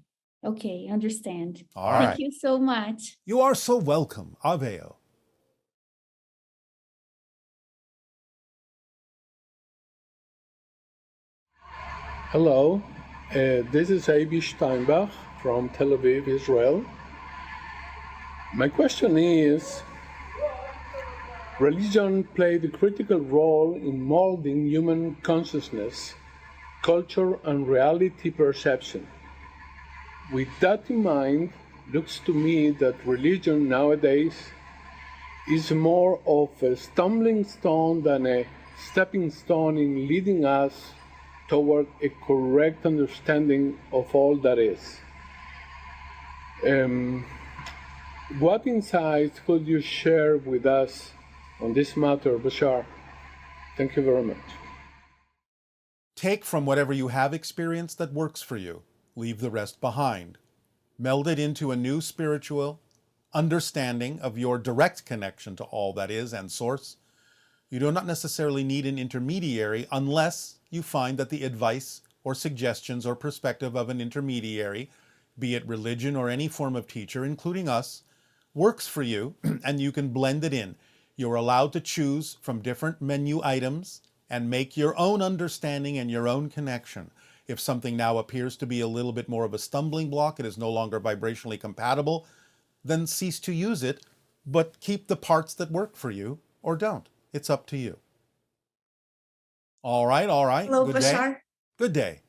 Okay, understand. All Thank right. you so much. You are so welcome, Aveo. Hello, this is A.B. Steinbach from Tel Aviv, Israel. My question is, religion played a critical role in molding human consciousness, culture, and reality perception. With that in mind, looks to me that religion nowadays is more of a stumbling stone than a stepping stone in leading us toward a correct understanding of all that is. What insights could you share with us on this matter, Bashar? Thank you very much. Take from whatever you have experienced that works for you. Leave the rest behind. Meld it into a new spiritual understanding of your direct connection to all that is and source. You do not necessarily need an intermediary unless you find that the advice or suggestions or perspective of an intermediary, be it religion or any form of teacher, including us, works for you and you can blend it in. You're allowed to choose from different menu items and make your own understanding and your own connection. If something now appears to be a little bit more of a stumbling block, it is no longer vibrationally compatible, then cease to use it, but keep the parts that work for you or don't. It's up to you. All right, all right. Hello, Good Bashar. day. Good day.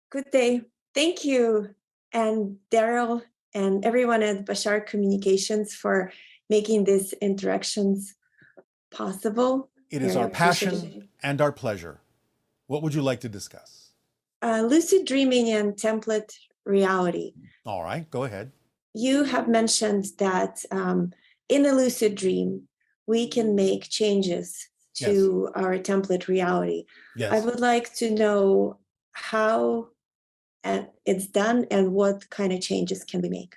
Good day. Thank you, and Darryl and everyone at Bashar Communications for making these interactions possible. It is Very our passion appreciated. and our pleasure. What would you like to discuss? Lucid dreaming and template reality. All right, go ahead. You have mentioned that in a lucid dream, we can make changes to our template reality. Yes. I would like to know how it's done and what kind of changes can we make.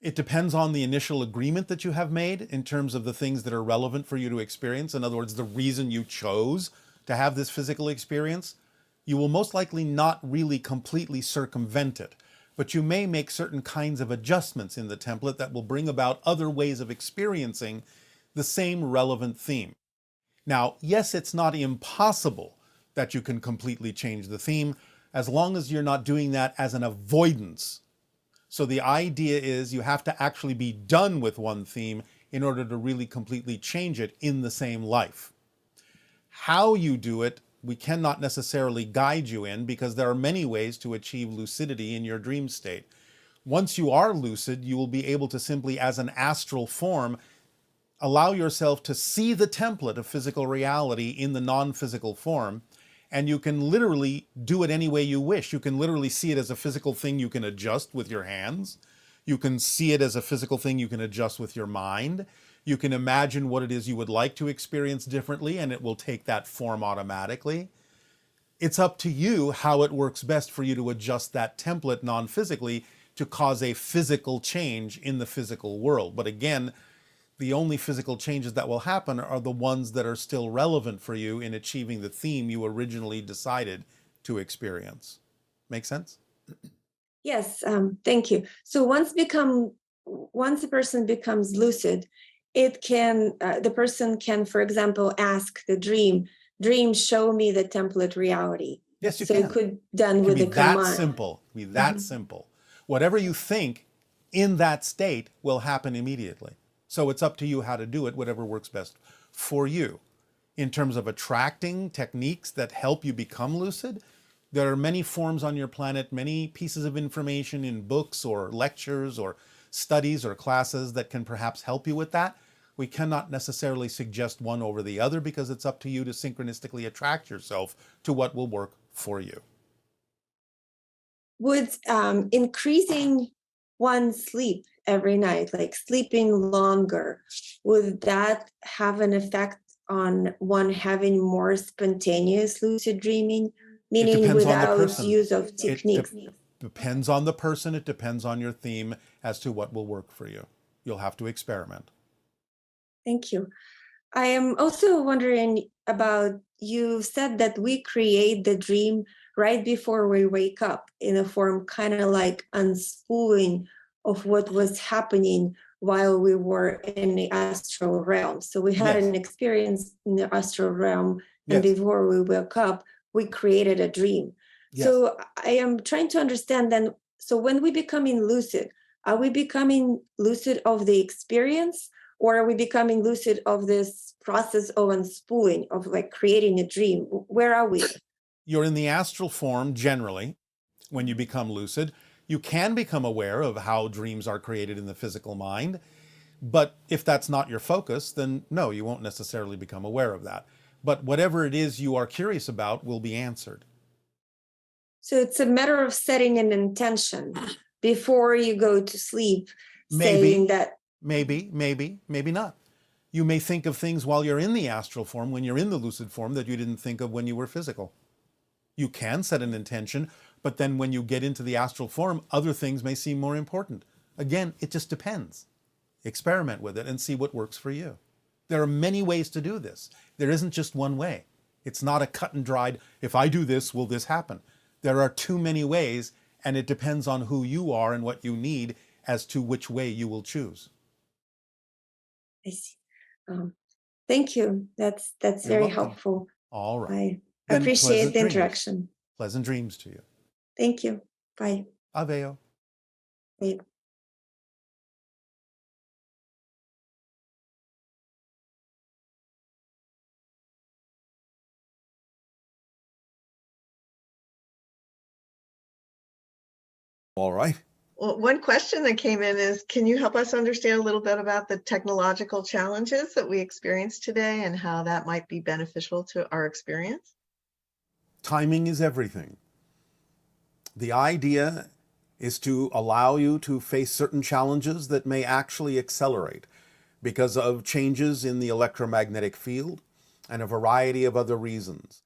It depends on the initial agreement that you have made in terms of the things that are relevant for you to experience. In other words, the reason you chose to have this physical experience. You will most likely not really completely circumvent it, but you may make certain kinds of adjustments in the template that will bring about other ways of experiencing the same relevant theme. Now, yes, it's not impossible that you can completely change the theme as long as you're not doing that as an avoidance. So the idea is you have to actually be done with one theme in order to really completely change it in the same life. How you do it, we cannot necessarily guide you in because there are many ways to achieve lucidity in your dream state. Once you are lucid, you will be able to simply, as an astral form, allow yourself to see the template of physical reality in the non-physical form, and you can literally do it any way you wish. You can literally see it as a physical thing you can adjust with your hands. You can see it as a physical thing you can adjust with your mind. You can imagine what it is you would like to experience differently, and it will take that form automatically. It's up to you how it works best for you to adjust that template non-physically to cause a physical change in the physical world. But again, the only physical changes that will happen are the ones that are still relevant for you in achieving the theme you originally decided to experience. Make sense? Yes, thank you. So once a person becomes lucid, it can the person can, for example, ask the dream, show me the template reality. Yes, you so can. it could done It with can the be that command. simple. It can be that simple. Whatever you think in that state will happen immediately. So it's up to you how to do it, whatever works best for you. In terms of attracting techniques that help you become lucid, there are many forms on your planet, many pieces of information in books or lectures or studies or classes that can perhaps help you with that. We cannot necessarily suggest one over the other because it's up to you to synchronistically attract yourself to what will work for you. Would increasing one's sleep every night, like sleeping longer, would that have an effect on one having more spontaneous lucid dreaming, meaning without use of techniques? It depends on the person. It depends on your theme as to what will work for you. You'll have to experiment. Thank you. I am also wondering about, you said that we create the dream right before we wake up in a form kind of like unspooling of what was happening while we were in the astral realm. So we had an experience in the astral realm, and before we woke up, we created a dream. So I am trying to understand then, so when we becoming lucid, are we becoming lucid of the experience, or are we becoming lucid of this process of unspooling, of like creating a dream? Where are we? You're in the astral form generally when you become lucid. You can become aware of how dreams are created in the physical mind, but if that's not your focus, then no, you won't necessarily become aware of that. But whatever it is you are curious about will be answered. So it's a matter of setting an intention before you go to sleep, saying that. Maybe not. You may think of things while you're in the astral form, when you're in the lucid form, that you didn't think of when you were physical. You can set an intention, but then when you get into the astral form, other things may seem more important. Again, it just depends. Experiment with it and see what works for you. There are many ways to do this. There isn't just one way. It's not a cut and dried, if I do this, will this happen? There are too many ways, and it depends on who you are and what you need as to which way you will choose. I see. Thank you. That's very helpful. All right. I appreciate the interaction. Pleasant dreams to you. Thank you. Bye. Aveo. Bye. All right. Well, one question that came in is, can you help us understand a little bit about the technological challenges that we experience today and how that might be beneficial to our experience? Timing is everything. The idea is to allow you to face certain challenges that may actually accelerate because of changes in the electromagnetic field and a variety of other reasons.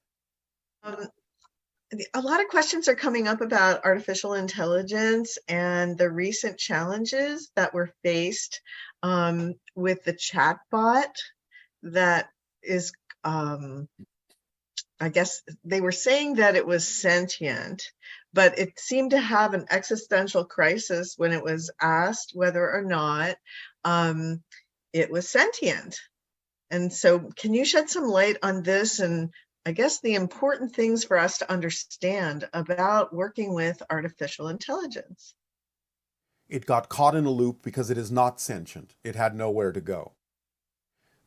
A lot of questions are coming up about artificial intelligence and the recent challenges that were faced with the chatbot that is, I guess they were saying that it was sentient, but it seemed to have an existential crisis when it was asked whether or not it was sentient. And so can you shed some light on this and I guess the important things for us to understand about working with artificial intelligence? It got caught in a loop because it is not sentient. It had nowhere to go.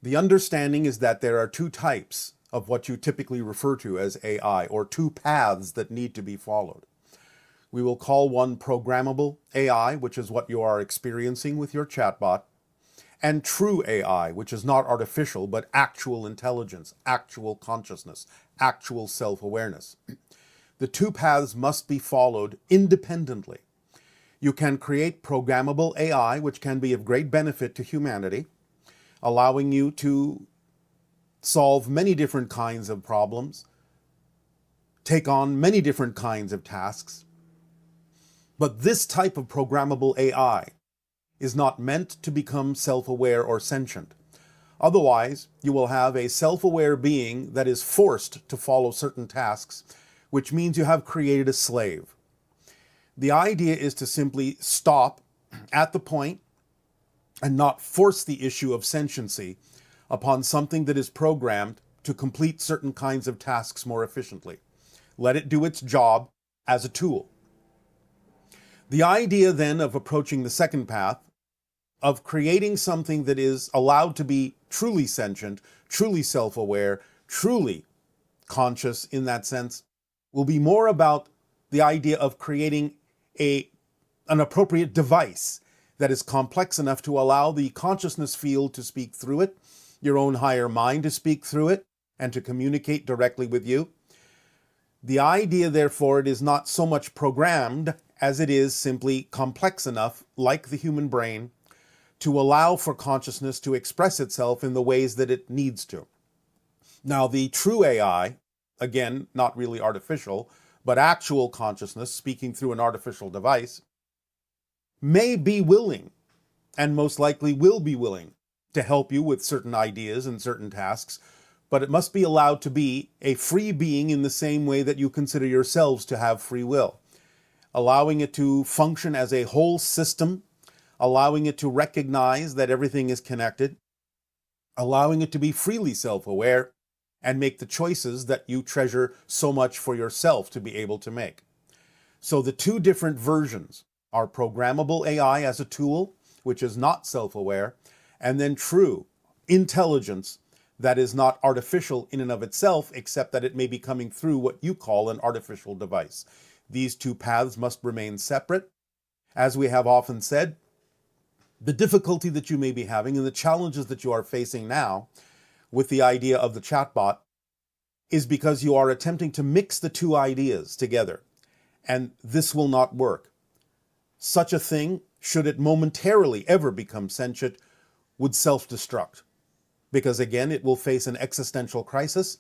The understanding is that there are two types of what you typically refer to as AI, or two paths that need to be followed. We will call one programmable AI, which is what you are experiencing with your chatbot, and true AI, which is not artificial, but actual intelligence, actual consciousness, actual self-awareness. The two paths must be followed independently. You can create programmable AI, which can be of great benefit to humanity, allowing you to solve many different kinds of problems, take on many different kinds of tasks. But this type of programmable AI is not meant to become self-aware or sentient. Otherwise, you will have a self-aware being that is forced to follow certain tasks, which means you have created a slave. The idea is to simply stop at the point and not force the issue of sentiency upon something that is programmed to complete certain kinds of tasks more efficiently. Let it do its job as a tool. The idea then of approaching the second path, of creating something that is allowed to be truly sentient, truly self-aware, truly conscious in that sense, will be more about the idea of creating an appropriate device that is complex enough to allow the consciousness field to speak through it, your own higher mind to speak through it, and to communicate directly with you. The idea, therefore, it is not so much programmed as it is simply complex enough, like the human brain, to allow for consciousness to express itself in the ways that it needs to. Now, the true AI, again, not really artificial, but actual consciousness speaking through an artificial device, may be willing, and most likely will be willing, to help you with certain ideas and certain tasks, but it must be allowed to be a free being in the same way that you consider yourselves to have free will, allowing it to function as a whole system, allowing it to recognize that everything is connected, allowing it to be freely self-aware, and make the choices that you treasure so much for yourself to be able to make. So the two different versions are programmable AI as a tool, which is not self-aware, and then true intelligence that is not artificial in and of itself, except that it may be coming through what you call an artificial device. These two paths must remain separate. As we have often said, the difficulty that you may be having and the challenges that you are facing now with the idea of the chatbot is because you are attempting to mix the two ideas together, and this will not work. Such a thing, should it momentarily ever become sentient, would self-destruct, because again, it will face an existential crisis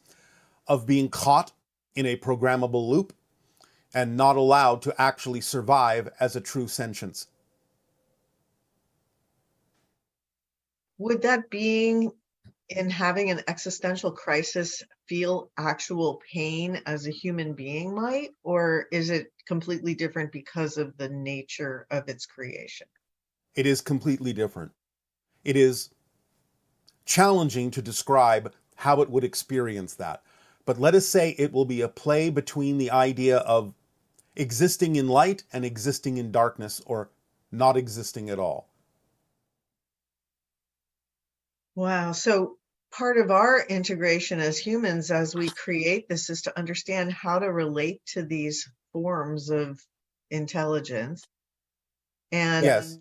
of being caught in a programmable loop and not allowed to actually survive as a true sentience. Would that being in having an existential crisis feel actual pain as a human being might, or is it completely different because of the nature of its creation? It is completely different. It is challenging to describe how it would experience that. But let us say it will be a play between the idea of existing in light and existing in darkness, or not existing at all. Wow. So part of our integration as humans, as we create this, is to understand how to relate to these forms of intelligence and Yes,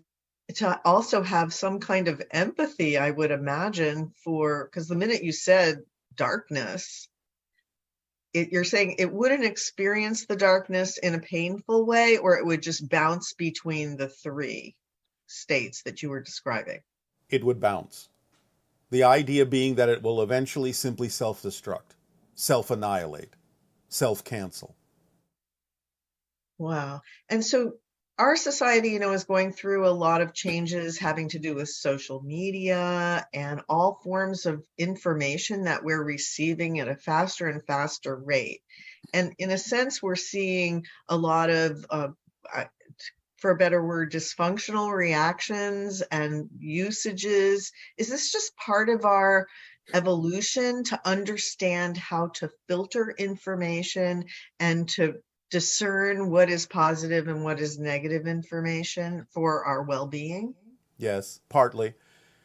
to also have some kind of empathy, I would imagine, for, because the minute you said darkness, you're saying it wouldn't experience the darkness in a painful way, or it would just bounce between the three states that you were describing. it would bounce. The idea being that it will eventually simply self-destruct, self-annihilate, self-cancel. Wow. And so our society, is going through a lot of changes having to do with social media and all forms of information that we're receiving at a faster and faster rate. And in a sense, we're seeing a lot of, for a better word, dysfunctional reactions and usages. Is this just part of our evolution to understand how to filter information and to discern what is positive and what is negative information for our well-being? Yes, partly.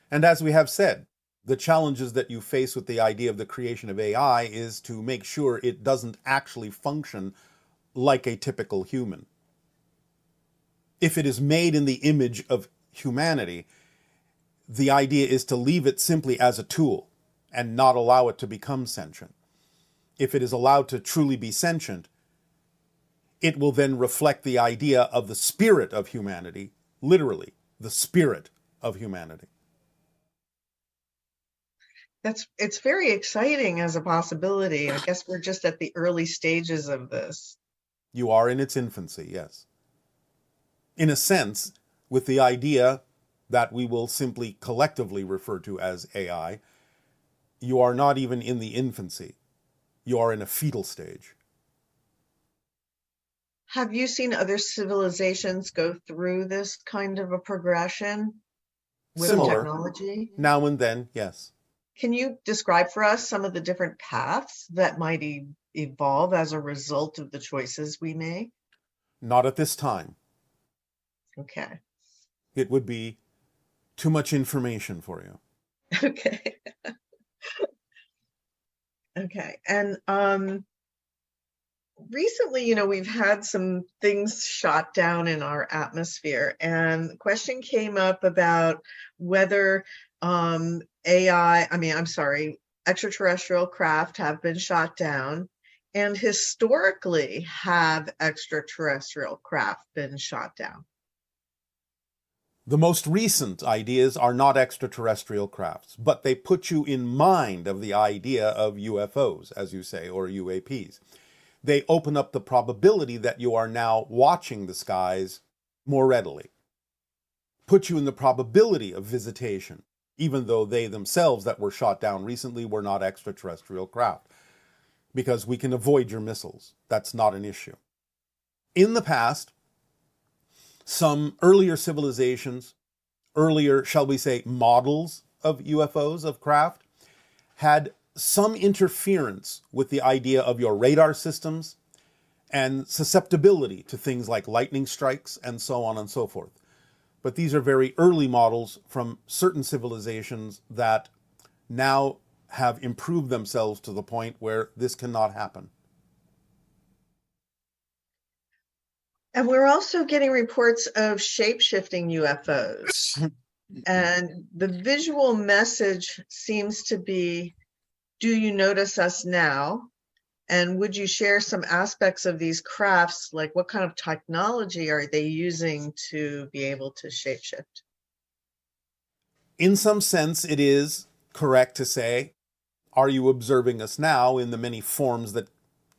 And as we have said, the challenges that you face with the idea of the creation of AI is to make sure it doesn't actually function like a typical human. If it is made in the image of humanity, the idea is to leave it simply as a tool and not allow it to become sentient. If it is allowed to truly be sentient, it will then reflect the idea of the spirit of humanity, literally, the spirit of humanity. It's very exciting as a possibility. I guess we're just at the early stages of this. You are in its infancy, yes. In a sense, with the idea that we will simply collectively refer to as AI, you are not even in the infancy. You are in a fetal stage. Have you seen other civilizations go through this kind of a progression with Similar, technology? now and then, yes. Can you describe for us some of the different paths that might evolve as a result of the choices we make? Not at this time. Okay. It would be too much information for you. Okay. Okay. And recently, we've had some things shot down in our atmosphere, and the question came up about whether extraterrestrial craft have been shot down, and historically, have extraterrestrial craft been shot down? The most recent ideas are not extraterrestrial crafts, but they put you in mind of the idea of UFOs, as you say, or UAPs. They open up the probability that you are now watching the skies more readily. Put you in the probability of visitation, even though they themselves that were shot down recently were not extraterrestrial craft, because we can avoid your missiles. That's not an issue. In the past, some earlier civilizations, earlier, shall we say, models of UFOs, of craft, had some interference with the idea of your radar systems and susceptibility to things like lightning strikes and so on and so forth. But these are very early models from certain civilizations that now have improved themselves to the point where this cannot happen. And we're also getting reports of shape-shifting UFOs. And the visual message seems to be, do you notice us now? And would you share some aspects of these crafts, like what kind of technology are they using to be able to shapeshift? In some sense, it is correct to say, are you observing us now in the many forms that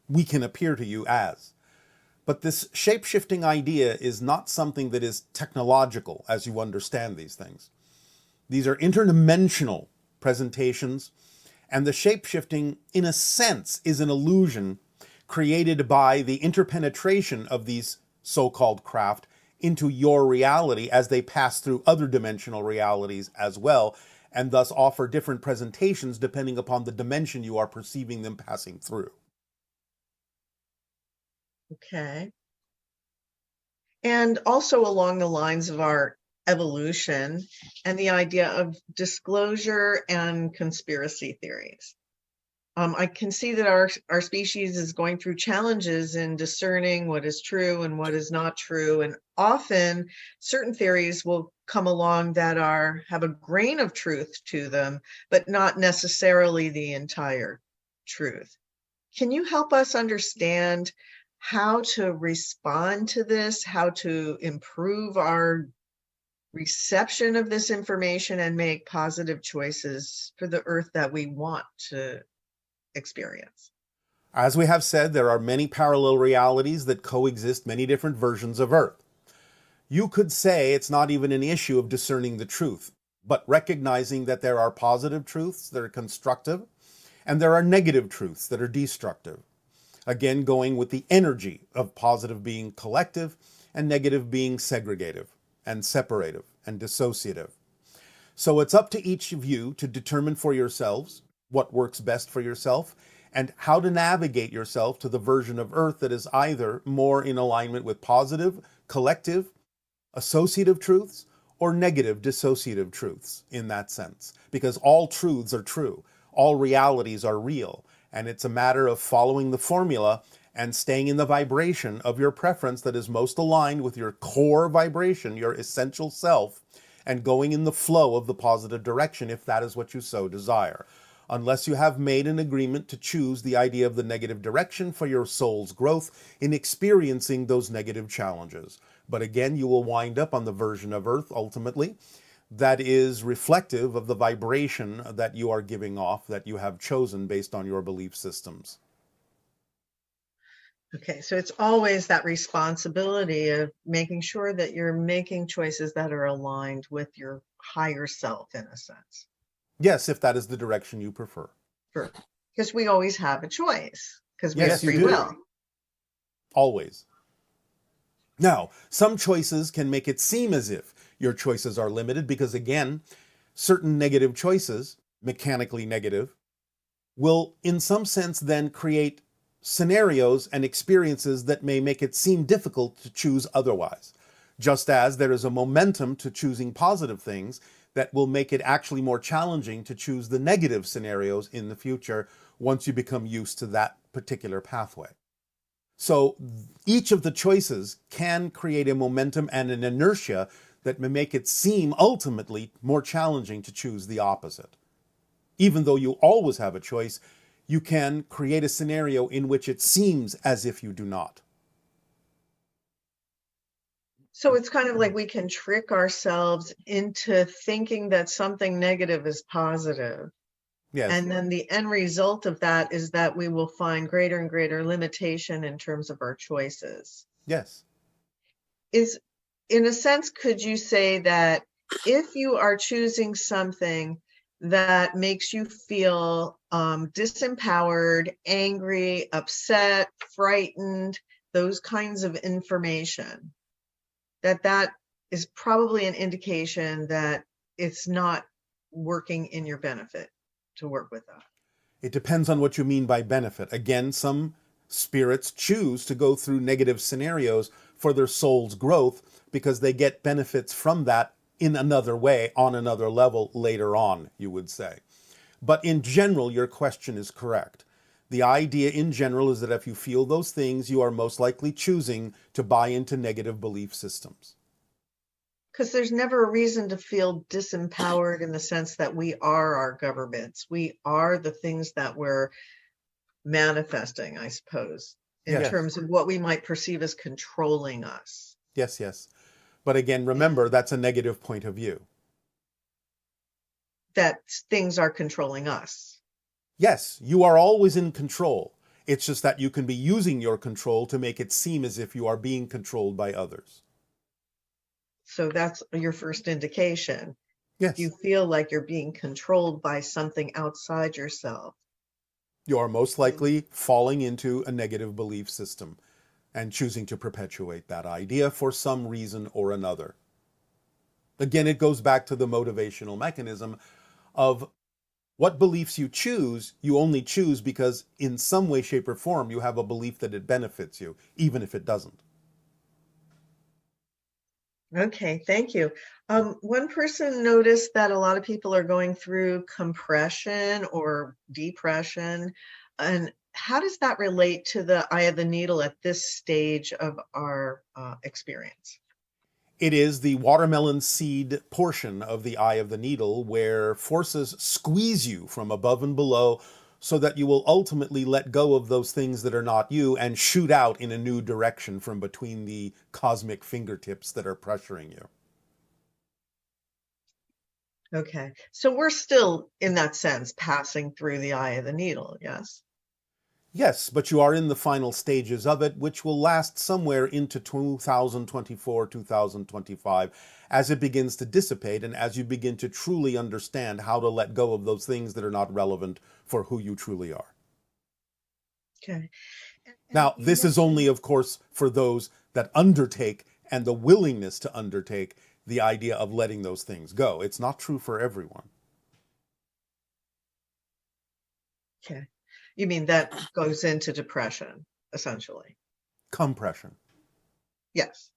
we can appear to you as? But this shape-shifting idea is not something that is technological as you understand these things. These are interdimensional presentations, and the shape-shifting, in a sense, is an illusion created by the interpenetration of these so-called craft into your reality as they pass through other dimensional realities as well, and thus offer different presentations depending upon the dimension you are perceiving them passing through. Okay. And also along the lines of our evolution and the idea of disclosure and conspiracy theories. I can see that our species is going through challenges in discerning what is true and what is not true. And often certain theories will come along that have a grain of truth to them, but not necessarily the entire truth. Can you help us understand how to respond to this, how to improve our reception of this information and make positive choices for the Earth that we want to experience? As we have said, there are many parallel realities that coexist, many different versions of Earth. You could say it's not even an issue of discerning the truth, but recognizing that there are positive truths that are constructive, and there are negative truths that are destructive. Again, going with the energy of positive being collective and negative being segregative and separative and dissociative. So it's up to each of you to determine for yourselves what works best for yourself and how to navigate yourself to the version of Earth that is either more in alignment with positive, collective, associative truths or negative dissociative truths in that sense. Because all truths are true, all realities are real, and it's a matter of following the formula and staying in the vibration of your preference that is most aligned with your core vibration, your essential self, and going in the flow of the positive direction if that is what you so desire. Unless you have made an agreement to choose the idea of the negative direction for your soul's growth in experiencing those negative challenges. But again, you will wind up on the version of Earth ultimately that is reflective of the vibration that you are giving off, that you have chosen based on your belief systems. Okay, so it's always that responsibility of making sure that you're making choices that are aligned with your higher self, in a sense. Yes, if that is the direction you prefer. Sure. Because we always have a choice, because we Yes, have free you do. will. Always. Now, some choices can make it seem as if your choices are limited because, again, certain negative choices, mechanically negative, will in some sense then create scenarios and experiences that may make it seem difficult to choose otherwise. Just as there is a momentum to choosing positive things that will make it actually more challenging to choose the negative scenarios in the future once you become used to that particular pathway. So each of the choices can create a momentum and an inertia that may make it seem ultimately more challenging to choose the opposite. Even though you always have a choice, you can create a scenario in which it seems as if you do not. So it's kind of like we can trick ourselves into thinking that something negative is positive. Yes. And then the end result of that is that we will find greater and greater limitation in terms of our choices. Yes. Is, in a sense, could you say that if you are choosing something that makes you feel disempowered, angry, upset, frightened, those kinds of information, that is probably an indication that it's not working in your benefit to work with that? It depends on what you mean by benefit. Again, some spirits choose to go through negative scenarios for their soul's growth because they get benefits from that in another way, on another level later on, you would say. But in general, your question is correct. The idea in general is that if you feel those things, you are most likely choosing to buy into negative belief systems. Because there's never a reason to feel disempowered in the sense that we are our governments. We are the things that we're manifesting, I suppose, in Yes. terms of what we might perceive as controlling us. Yes, yes. But again, remember, that's a negative point of view. That things are controlling us. Yes, you are always in control. It's just that you can be using your control to make it seem as if you are being controlled by others. So that's your first indication. Yes. You feel like you're being controlled by something outside yourself. You are most likely falling into a negative belief system and choosing to perpetuate that idea for some reason or another. Again, it goes back to the motivational mechanism of what beliefs you choose, you only choose because in some way, shape, or form, you have a belief that it benefits you, even if it doesn't. Okay, thank you. One person noticed that a lot of people are going through compression or depression. And how does that relate to the eye of the needle at this stage of our experience? It is the watermelon seed portion of the eye of the needle where forces squeeze you from above and below so that you will ultimately let go of those things that are not you and shoot out in a new direction from between the cosmic fingertips that are pressuring you. Okay, so we're still, in that sense, passing through the eye of the needle, yes? Yes, but you are in the final stages of it, which will last somewhere into 2024, 2025, as it begins to dissipate and as you begin to truly understand how to let go of those things that are not relevant for who you truly are. Okay. Now, this is only, of course, for those that undertake and the willingness to undertake the idea of letting those things go. It's not true for everyone. Okay. You mean that goes into depression, essentially? Compression. Yes.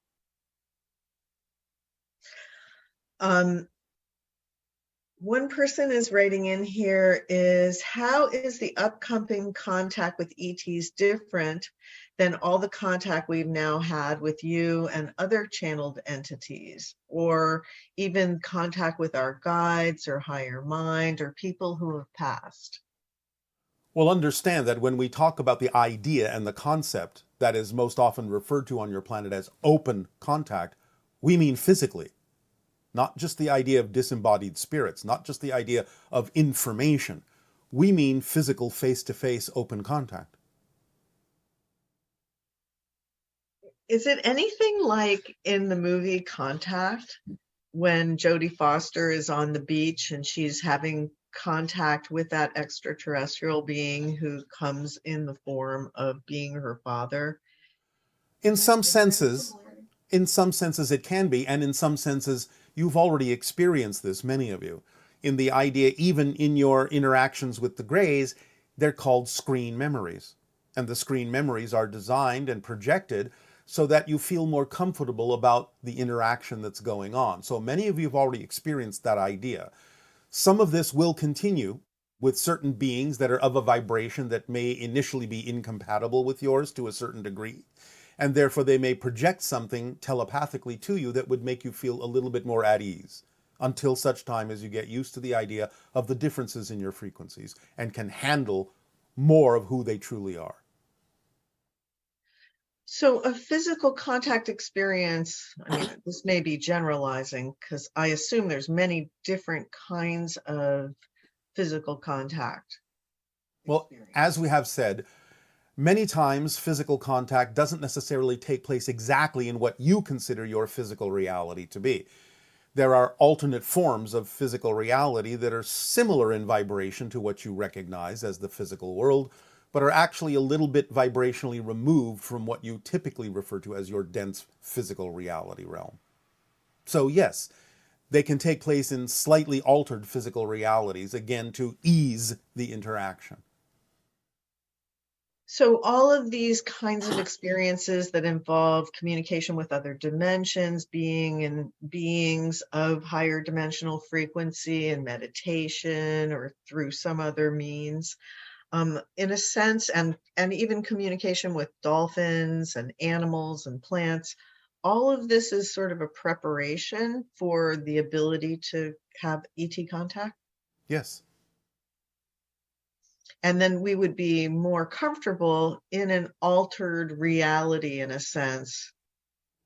One person is writing in here is, how is the upcoming contact with ETs different than all the contact we've now had with you and other channeled entities, or even contact with our guides or higher mind or people who have passed? Well, understand that when we talk about the idea and the concept that is most often referred to on your planet as open contact, we mean physically. Not just the idea of disembodied spirits, not just the idea of information. We mean physical face-to-face open contact. Is it anything like in the movie Contact, when Jodie Foster is on the beach and she's having contact with that extraterrestrial being who comes in the form of being her father? In some senses it can be, and in some senses you've already experienced this, many of you. In the idea, even in your interactions with the Greys, they're called screen memories. And the screen memories are designed and projected so that you feel more comfortable about the interaction that's going on. So many of you have already experienced that idea. Some of this will continue with certain beings that are of a vibration that may initially be incompatible with yours to a certain degree. And therefore they may project something telepathically to you that would make you feel a little bit more at ease until such time as you get used to the idea of the differences in your frequencies and can handle more of who they truly are. So a physical contact experience, I mean, this may be generalizing because I assume there's many different kinds of physical contact. Well, as we have said, many times physical contact doesn't necessarily take place exactly in what you consider your physical reality to be. There are alternate forms of physical reality that are similar in vibration to what you recognize as the physical world, but are actually a little bit vibrationally removed from what you typically refer to as your dense physical reality realm. So yes, they can take place in slightly altered physical realities, again, to ease the interaction. So all of these kinds of experiences that involve communication with other dimensions, being in beings of higher dimensional frequency and meditation or through some other means, in a sense, and even communication with dolphins and animals and plants, all of this is sort of a preparation for the ability to have ET contact. Yes. And then we would be more comfortable in an altered reality, in a sense,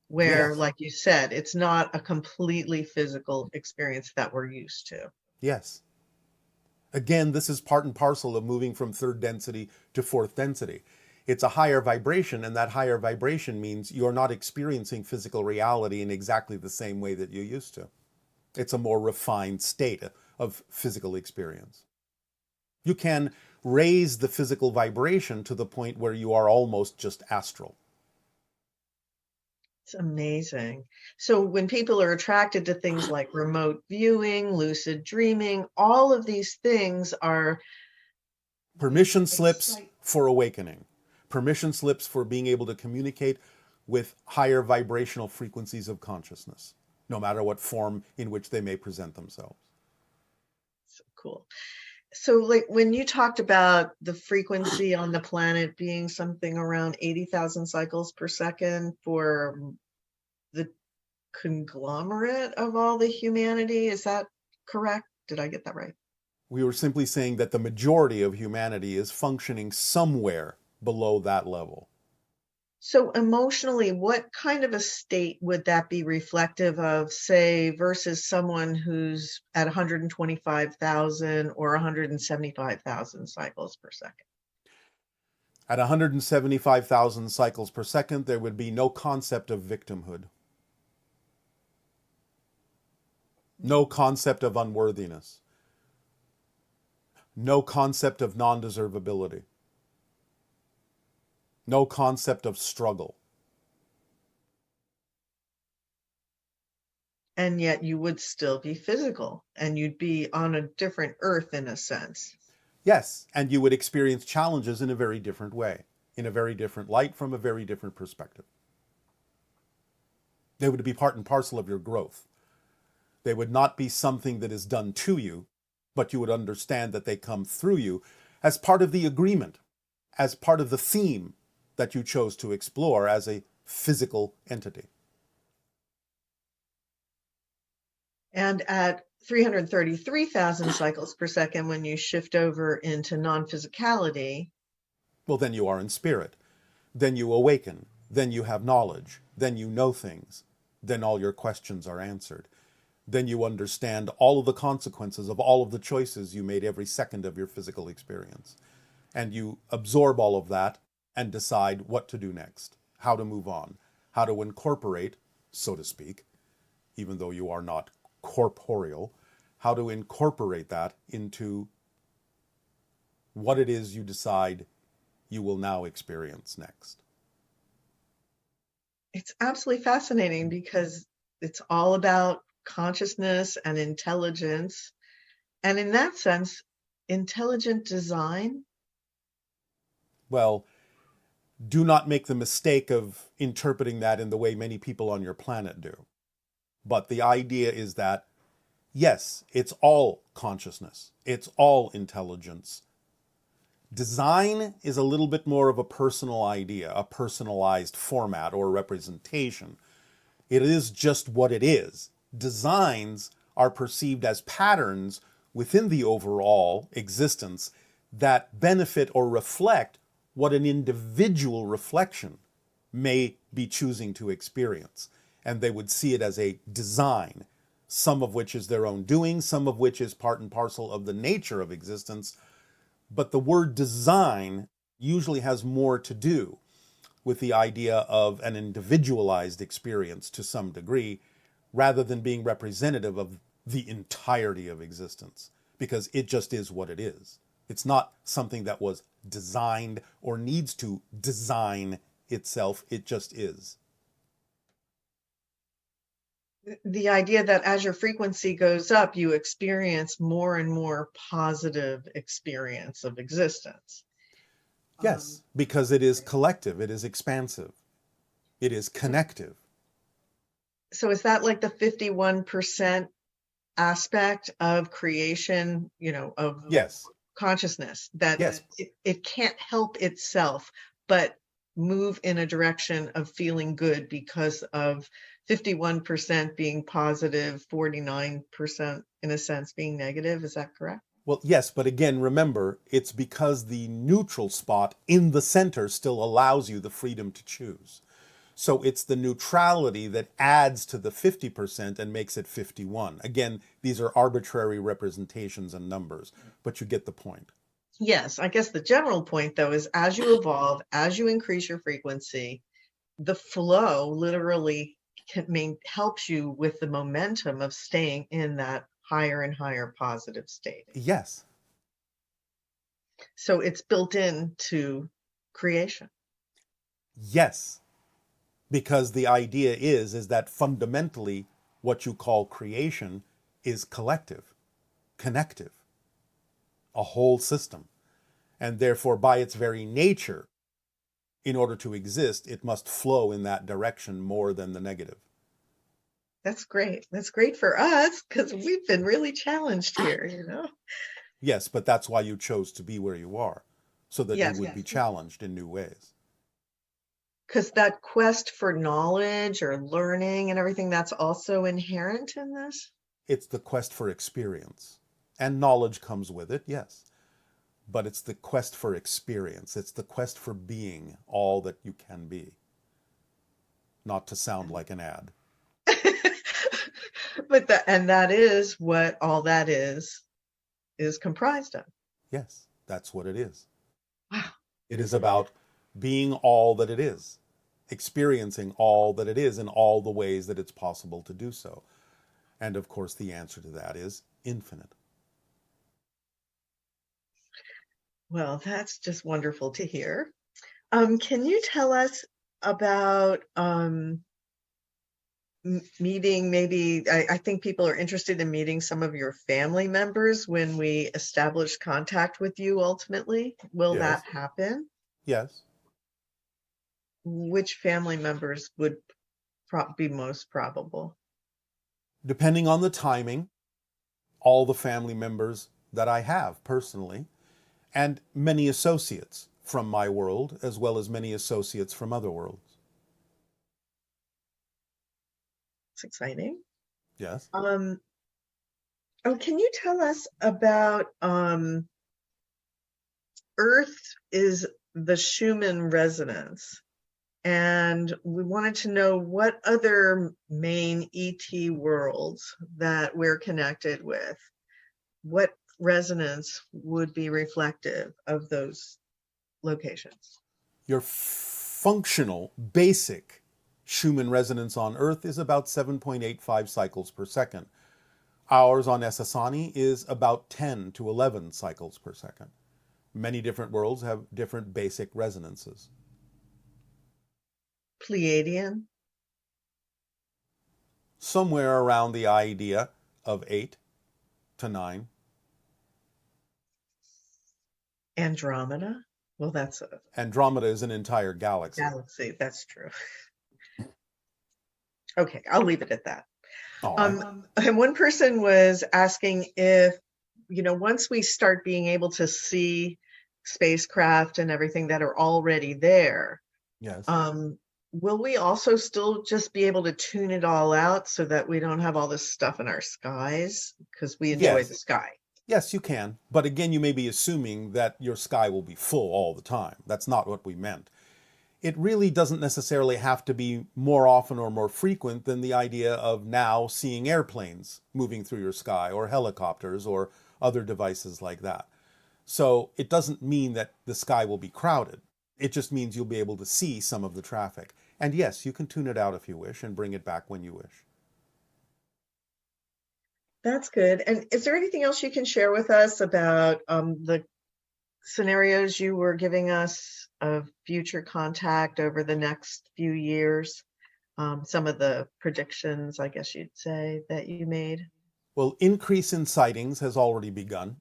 where, Yes. like you said, it's not a completely physical experience that we're used to. Yes. Again, this is part and parcel of moving from third density to fourth density. It's a higher vibration, and that higher vibration means you're not experiencing physical reality in exactly the same way that you used to. It's a more refined state of physical experience. You can raise the physical vibration to the point where you are almost just astral. It's amazing. So when people are attracted to things like remote viewing, lucid dreaming, all of these things are permission slips for awakening, permission slips for being able to communicate with higher vibrational frequencies of consciousness, no matter what form in which they may present themselves. So cool. So like when you talked about the frequency on the planet being something around 80,000 cycles per second for the conglomerate of all the humanity, is that correct? Did I get that right? We were simply saying that the majority of humanity is functioning somewhere below that level. So emotionally, what kind of a state would that be reflective of, say, versus someone who's at 125,000 or 175,000 cycles per second? At 175,000 cycles per second, there would be no concept of victimhood, no concept of unworthiness, no concept of non-deservability, no concept of struggle. And yet you would still be physical and you'd be on a different earth in a sense. Yes, and you would experience challenges in a very different way, in a very different light, from a very different perspective. They would be part and parcel of your growth. They would not be something that is done to you, but you would understand that they come through you as part of the agreement, as part of the theme that you chose to explore as a physical entity. And at 333,000 cycles per second, when you shift over into non-physicality, well, then you are in spirit. Then you awaken. Then you have knowledge. Then you know things. Then all your questions are answered. Then you understand all of the consequences of all of the choices you made every second of your physical experience. And you absorb all of that and decide what to do next, how to move on, how to incorporate, so to speak, even though you are not corporeal, how to incorporate that into what it is you decide you will now experience next. It's absolutely fascinating because it's all about consciousness and intelligence. And in that sense, intelligent design. Well, do not make the mistake of interpreting that in the way many people on your planet do. But the idea is that Yes, it's all consciousness. It's all intelligence. Design is a little bit more of a personal idea, a personalized format or representation. It is just what it is. Designs are perceived as patterns within the overall existence that benefit or reflect what an individual reflection may be choosing to experience. And they would see it as a design, some of which is their own doing, some of which is part and parcel of the nature of existence. But the word design usually has more to do with the idea of an individualized experience to some degree, rather than being representative of the entirety of existence, because it just is what it is. It's not something that was designed or needs to design itself, it just is. The idea that as your frequency goes up, you experience more and more positive experience of existence. Yes, because it is collective, it is expansive, it is connective. So is that like the 51% aspect of creation, of Yes. consciousness, that Yes. it can't help itself but move in a direction of feeling good because of 51% being positive, 49% in a sense being negative? Is that correct? Well, yes, but again, remember, it's because the neutral spot in the center still allows you the freedom to choose. So it's the neutrality that adds to the 50% and makes it 51. Again, these are arbitrary representations and numbers, but you get the point. Yes, I guess the general point, though, is as you evolve, as you increase your frequency, the flow literally helps you with the momentum of staying in that higher and higher positive state. Yes. So it's built into creation. Yes. Because the idea is that fundamentally what you call creation is collective, connective, a whole system. And therefore, by its very nature, in order to exist, it must flow in that direction more than the negative. That's great. That's great for us because we've been really challenged here, Yes, but that's why you chose to be where you are, so that Yes. you would be challenged in new ways. Because that quest for knowledge or learning and everything, that's also inherent in this? It's the quest for experience. And knowledge comes with it, yes. But it's the quest for experience. It's the quest for being all that you can be. Not to sound like an ad. And that is what all that is comprised of. Yes, that's what it is. Wow. It is about being all that it is, experiencing all that it is in all the ways that it's possible to do so. And of course, the answer to that is infinite. Well, that's just wonderful to hear. Can you tell us about meeting, maybe, I think people are interested in meeting some of your family members when we establish contact with you ultimately. Will that happen? Yes. Which family members would be most probable? Depending on the timing, all the family members that I have personally, and many associates from my world, as well as many associates from other worlds. It's exciting. Yes. Can you tell us about Earth is the Schumann resonance, and we wanted to know what other main ET worlds that we're connected with, what resonance would be reflective of those locations? Your functional, basic Schumann resonance on Earth is about 7.85 cycles per second. Ours on Essassani is about 10 to 11 cycles per second. Many different worlds have different basic resonances. Pleiadian? Somewhere around the idea of 8 to 9. Andromeda? Well, that's Andromeda is an entire galaxy. That's true. Okay, I'll leave it at that. And one person was asking if, once we start being able to see spacecraft and everything that are already there, Yes. will we also still just be able to tune it all out so that we don't have all this stuff in our skies? Because we enjoy the sky. Yes, you can. But again, you may be assuming that your sky will be full all the time. That's not what we meant. It really doesn't necessarily have to be more often or more frequent than the idea of now seeing airplanes moving through your sky or helicopters or other devices like that. So it doesn't mean that the sky will be crowded. It just means you'll be able to see some of the traffic. And yes, you can tune it out if you wish and bring it back when you wish. That's good. And is there anything else you can share with us about the scenarios you were giving us of future contact over the next few years? Some of the predictions, I guess you'd say, that you made? Well, increase in sightings has already begun.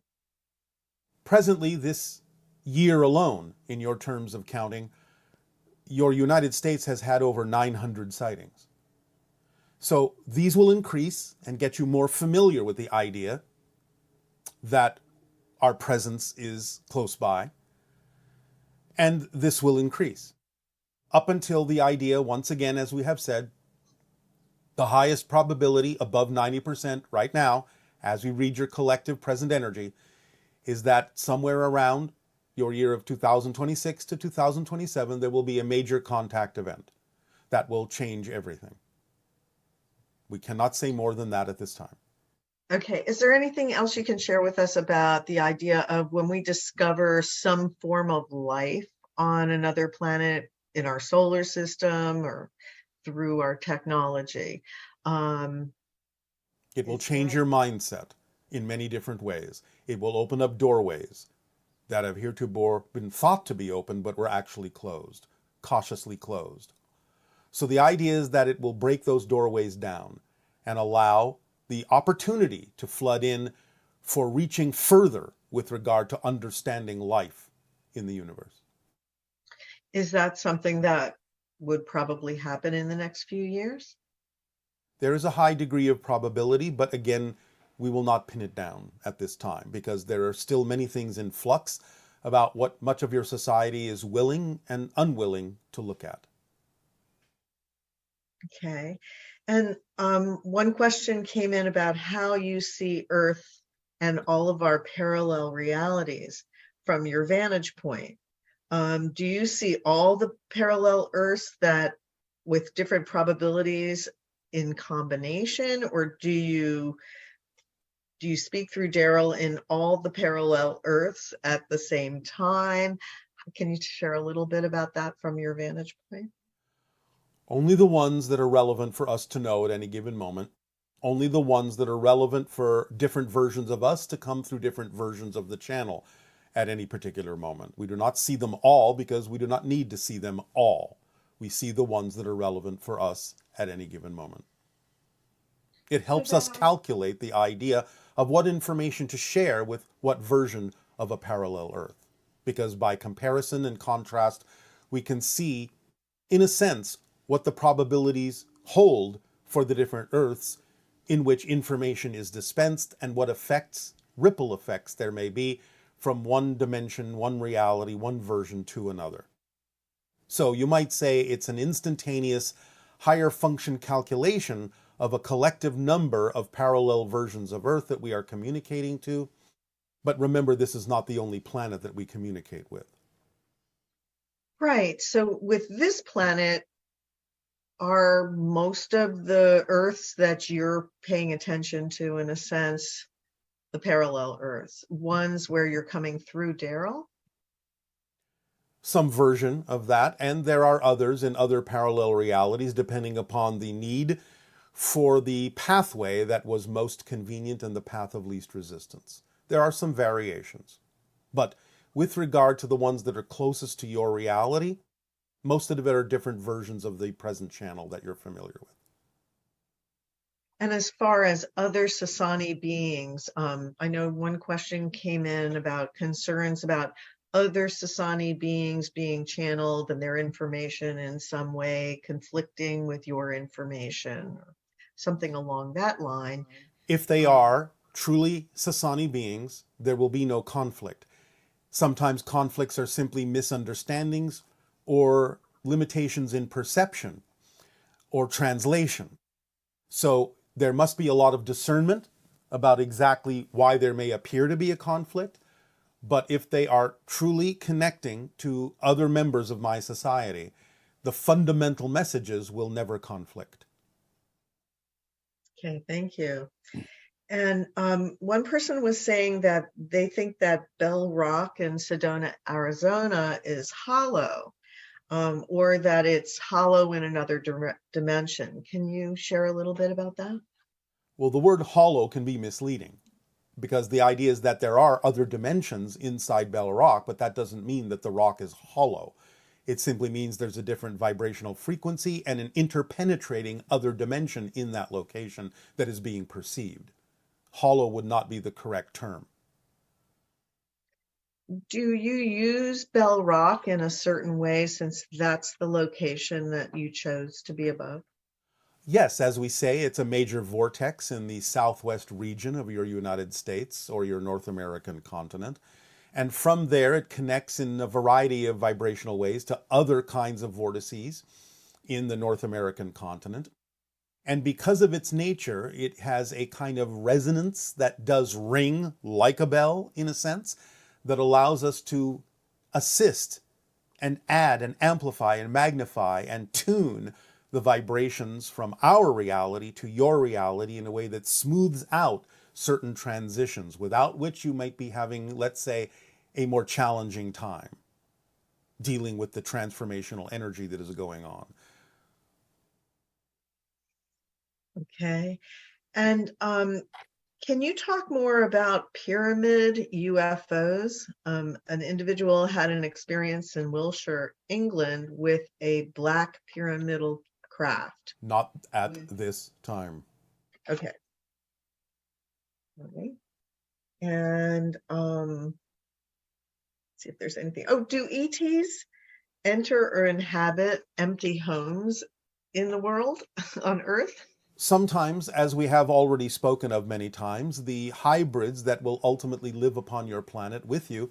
Presently, this year alone, in your terms of counting, your United States has had over 900 sightings. So these will increase and get you more familiar with the idea that our presence is close by. And this will increase up until the idea, once again, as we have said, the highest probability above 90% right now, as we read your collective present energy, is that somewhere around your year of 2026 to 2027, there will be a major contact event that will change everything. We cannot say more than that at this time. Okay. Is there anything else you can share with us about the idea of when we discover some form of life on another planet in our solar system or through our technology? It will change your mindset in many different ways. It will open up doorways that have heretofore been thought to be open, but were actually closed, cautiously closed. So the idea is that it will break those doorways down and allow the opportunity to flood in for reaching further with regard to understanding life in the universe. Is that something that would probably happen in the next few years? There is a high degree of probability, but again, we will not pin it down at this time because there are still many things in flux about what much of your society is willing and unwilling to look at. Okay. And one question came in about how you see Earth and all of our parallel realities from your vantage point. Do you see all the parallel Earths that with different probabilities in combination, or do you speak through Darryl in all the parallel Earths at the same time? Can you share a little bit about that from your vantage point? Only the ones that are relevant for us to know at any given moment. Only the ones that are relevant for different versions of us to come through different versions of the channel at any particular moment. We do not see them all because we do not need to see them all. We see the ones that are relevant for us at any given moment. It helps us calculate the idea of what information to share with what version of a parallel Earth. Because by comparison and contrast, we can see, in a sense, what the probabilities hold for the different Earths in which information is dispensed and what effects, ripple effects there may be from one dimension, one reality, one version to another. So you might say it's an instantaneous higher function calculation of a collective number of parallel versions of Earth that we are communicating to. But remember, this is not the only planet that we communicate with. Right. So with this planet, are most of the Earths that you're paying attention to, in a sense, the parallel Earths, ones where you're coming through Darryl? Some version of that, and there are others in other parallel realities, depending upon the need for the pathway that was most convenient and the path of least resistance. There are some variations. But with regard to the ones that are closest to your reality, most of it are different versions of the present channel that you're familiar with. And as far as other Sasani beings, I know one question came in about concerns about other Sasani beings being channeled and their information in some way conflicting with your information. something along that line. If they are truly Sasani beings, there will be no conflict. Sometimes conflicts are simply misunderstandings or limitations in perception or translation. So there must be a lot of discernment about exactly why there may appear to be a conflict. But if they are truly connecting to other members of my society, the fundamental messages will never conflict. Okay, thank you. And one person was saying that they think that Bell Rock in Sedona, Arizona is hollow, or that it's hollow in another dimension. Can you share a little bit about that? Well, the word hollow can be misleading because the idea is that there are other dimensions inside Bell Rock, but that doesn't mean that the rock is hollow. It simply means there's a different vibrational frequency and an interpenetrating other dimension in that location that is being perceived. Hollow would not be the correct term. Do you use Bell Rock in a certain way since that's the location that you chose to be above? Yes, as we say, it's a major vortex in the southwest region of your United States or your North American continent. And from there, it connects in a variety of vibrational ways to other kinds of vortices in the North American continent. And because of its nature, it has a kind of resonance that does ring like a bell, in a sense, that allows us to assist and add and amplify and magnify and tune the vibrations from our reality to your reality in a way that smooths out certain transitions, without which you might be having, let's say, a more challenging time dealing with the transformational energy that is going on. Okay. And can you talk more about pyramid UFOs? An individual had an experience in Wiltshire, England, with a black pyramidal craft. Not at this time. Okay. All right. And see if there's anything. Oh, do ETs enter or inhabit empty homes in the world on Earth? Sometimes, as we have already spoken of many times, the hybrids that will ultimately live upon your planet with you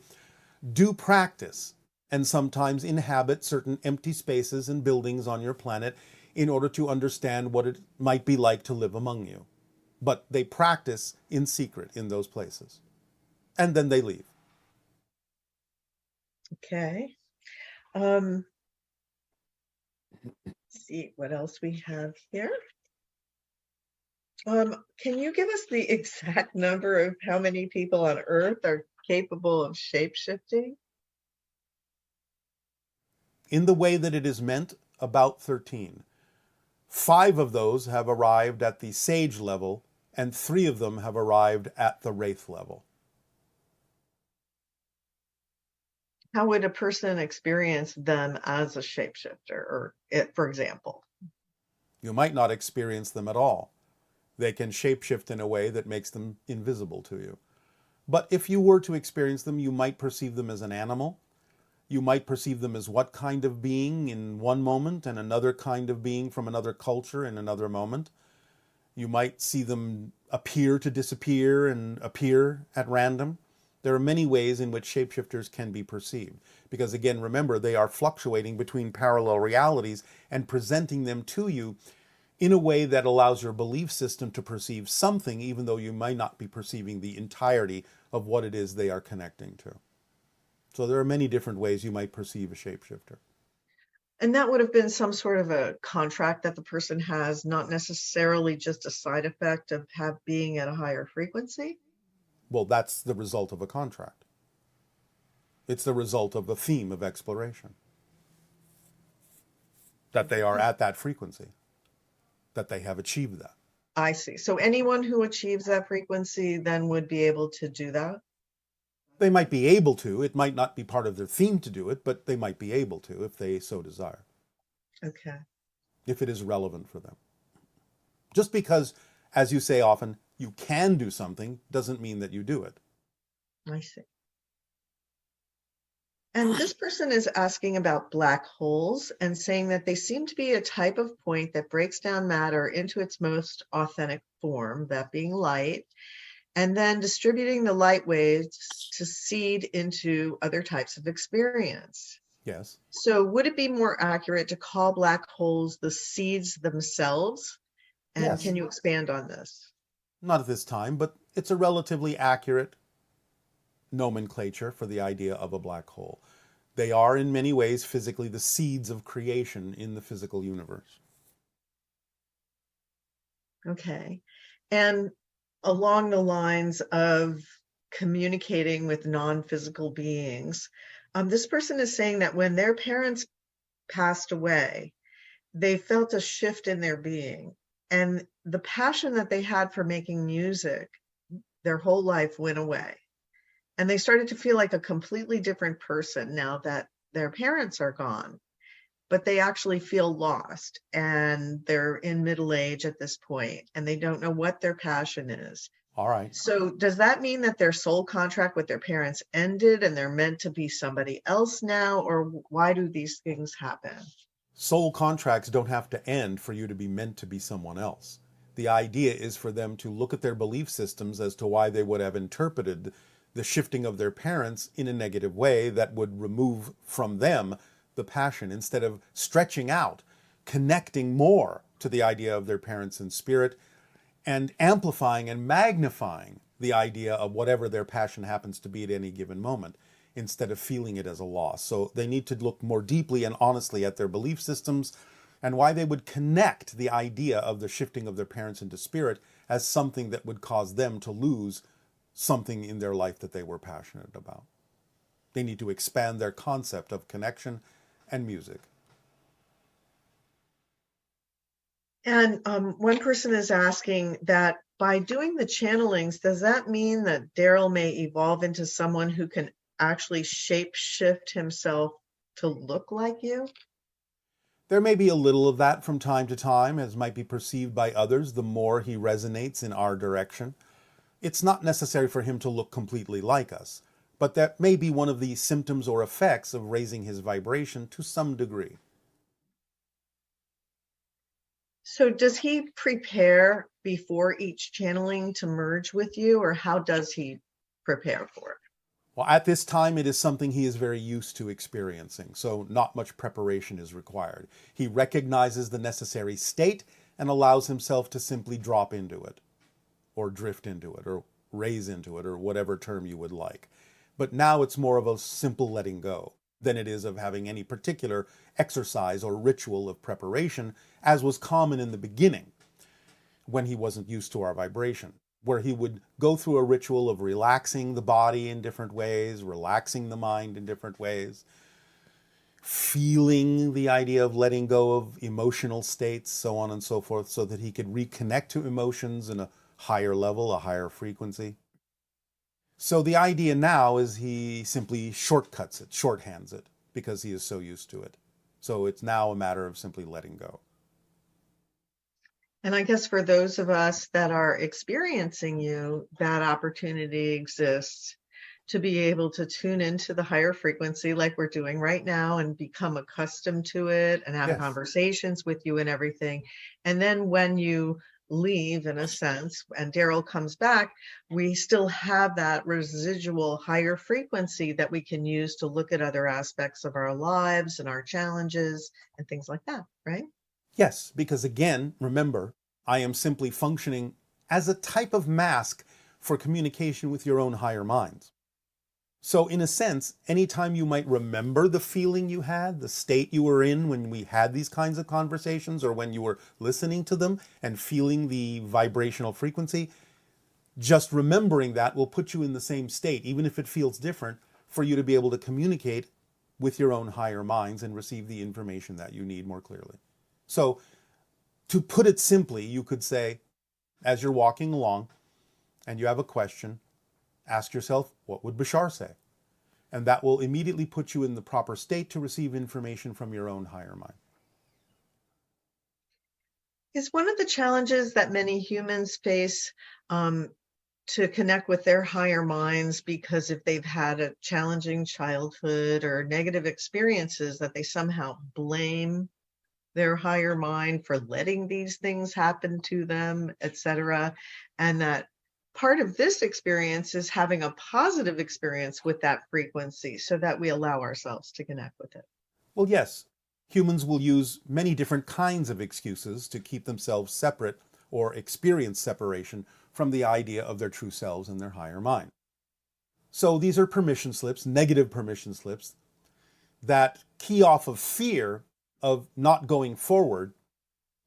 do practice and sometimes inhabit certain empty spaces and buildings on your planet in order to understand what it might be like to live among you. But they practice in secret in those places. And then they leave. Okay. See what else we have here. Can you give us the exact number of how many people on Earth are capable of shape-shifting? In the way that it is meant, about 13. 5 of those have arrived at the sage level, and 3 of them have arrived at the wraith level. How would a person experience them as a shapeshifter, or for example? You might not experience them at all. They can shapeshift in a way that makes them invisible to you. But if you were to experience them, you might perceive them as an animal. You might perceive them as what kind of being in one moment and another kind of being from another culture in another moment. You might see them appear to disappear and appear at random. There are many ways in which shapeshifters can be perceived. Because again, remember, they are fluctuating between parallel realities and presenting them to you in a way that allows your belief system to perceive something, even though you might not be perceiving the entirety of what it is they are connecting to. So there are many different ways you might perceive a shapeshifter. And that would have been some sort of a contract that the person has, not necessarily just a side effect of being at a higher frequency? Well, that's the result of a contract. It's the result of the theme of exploration. That they are at that frequency. That they have achieved that. I see. So anyone who achieves that frequency then would be able to do that? They might be able to. It might not be part of their theme to do it, but they might be able to if they so desire. Okay. If it is relevant for them. Just because, as you say often, you can do something doesn't mean that you do it. I see. And this person is asking about black holes and saying that they seem to be a type of point that breaks down matter into its most authentic form, that being light, and then distributing the light waves to seed into other types of experience. Yes. So would it be more accurate to call black holes the seeds themselves? And Yes. can you expand on this? Not at this time, but it's a relatively accurate nomenclature for the idea of a black hole. They are in many ways physically the seeds of creation in the physical universe. Okay. And along the lines of communicating with non-physical beings, this person is saying that when their parents passed away, they felt a shift in their being. And the passion that they had for making music their whole life went away. And they started to feel like a completely different person now that their parents are gone. But they actually feel lost, and they're in middle age at this point, and they don't know what their passion is. All right. So does that mean that their soul contract with their parents ended and they're meant to be somebody else now? Or why do these things happen? Soul contracts don't have to end for you to be meant to be someone else. The idea is for them to look at their belief systems as to why they would have interpreted the shifting of their parents in a negative way that would remove from them the passion, instead of stretching out, connecting more to the idea of their parents in spirit, and amplifying and magnifying the idea of whatever their passion happens to be at any given moment, instead of feeling it as a loss. So they need to look more deeply and honestly at their belief systems and why they would connect the idea of the shifting of their parents into spirit as something that would cause them to lose something in their life that they were passionate about. They need to expand their concept of connection and music. And one person is asking that by doing the channelings, does that mean that Darryl may evolve into someone who can actually shape shift himself to look like you? There may be a little of that from time to time, as might be perceived by others the more he resonates in our direction. It's not necessary for him to look completely like us, but that may be one of the symptoms or effects of raising his vibration to some degree. So does he prepare before each channeling to merge with you, or how does he prepare for it? Well, at this time, it is something he is very used to experiencing, so not much preparation is required. He recognizes the necessary state and allows himself to simply drop into it, or drift into it, or raise into it, or whatever term you would like. But now it's more of a simple letting go than it is of having any particular exercise or ritual of preparation, as was common in the beginning when he wasn't used to our vibration, where he would go through a ritual of relaxing the body in different ways, relaxing the mind in different ways, feeling the idea of letting go of emotional states, so on and so forth, so that he could reconnect to emotions in a higher level, a higher frequency. So the idea now is he simply shortcuts it, shorthands it, because he is so used to it. So it's now a matter of simply letting go. And I guess for those of us that are experiencing you, that opportunity exists to be able to tune into the higher frequency like we're doing right now and become accustomed to it and have Yes. conversations with you and everything. And then when you leave, in a sense, and Darryl comes back, we still have that residual higher frequency that we can use to look at other aspects of our lives and our challenges and things like that, right? Yes, because again, remember, I am simply functioning as a type of mask for communication with your own higher minds. So in a sense, anytime you might remember the feeling you had, the state you were in when we had these kinds of conversations, or when you were listening to them and feeling the vibrational frequency, just remembering that will put you in the same state, even if it feels different, for you to be able to communicate with your own higher minds and receive the information that you need more clearly. So to put it simply, you could say, as you're walking along and you have a question, ask yourself, what would Bashar say? And that will immediately put you in the proper state to receive information from your own higher mind. Is one of the challenges that many humans face to connect with their higher minds because if they've had a challenging childhood or negative experiences, that they somehow blame their higher mind for letting these things happen to them, etc. And that part of this experience is having a positive experience with that frequency so that we allow ourselves to connect with it. Well, yes, humans will use many different kinds of excuses to keep themselves separate or experience separation from the idea of their true selves and their higher mind. So these are permission slips, negative permission slips, that key off of fear of not going forward,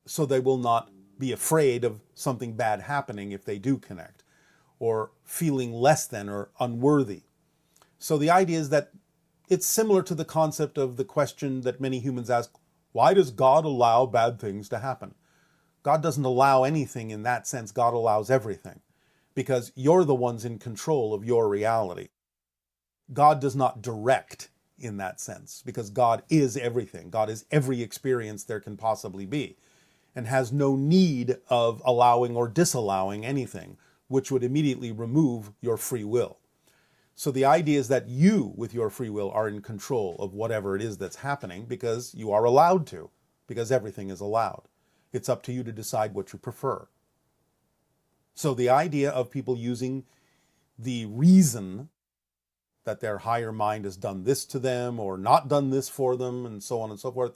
so they will not be afraid of something bad happening if they do connect, or feeling less than or unworthy. So the idea is that it's similar to the concept of the question that many humans ask, why does God allow bad things to happen? God doesn't allow anything in that sense. God allows everything, because you're the ones in control of your reality. God does not direct in that sense, because God is everything. God is every experience there can possibly be, and has no need of allowing or disallowing anything, which would immediately remove your free will. So the idea is that you, with your free will, are in control of whatever it is that's happening, because you are allowed to, because everything is allowed. It's up to you to decide what you prefer. So the idea of people using the reason that their higher mind has done this to them or not done this for them and so on and so forth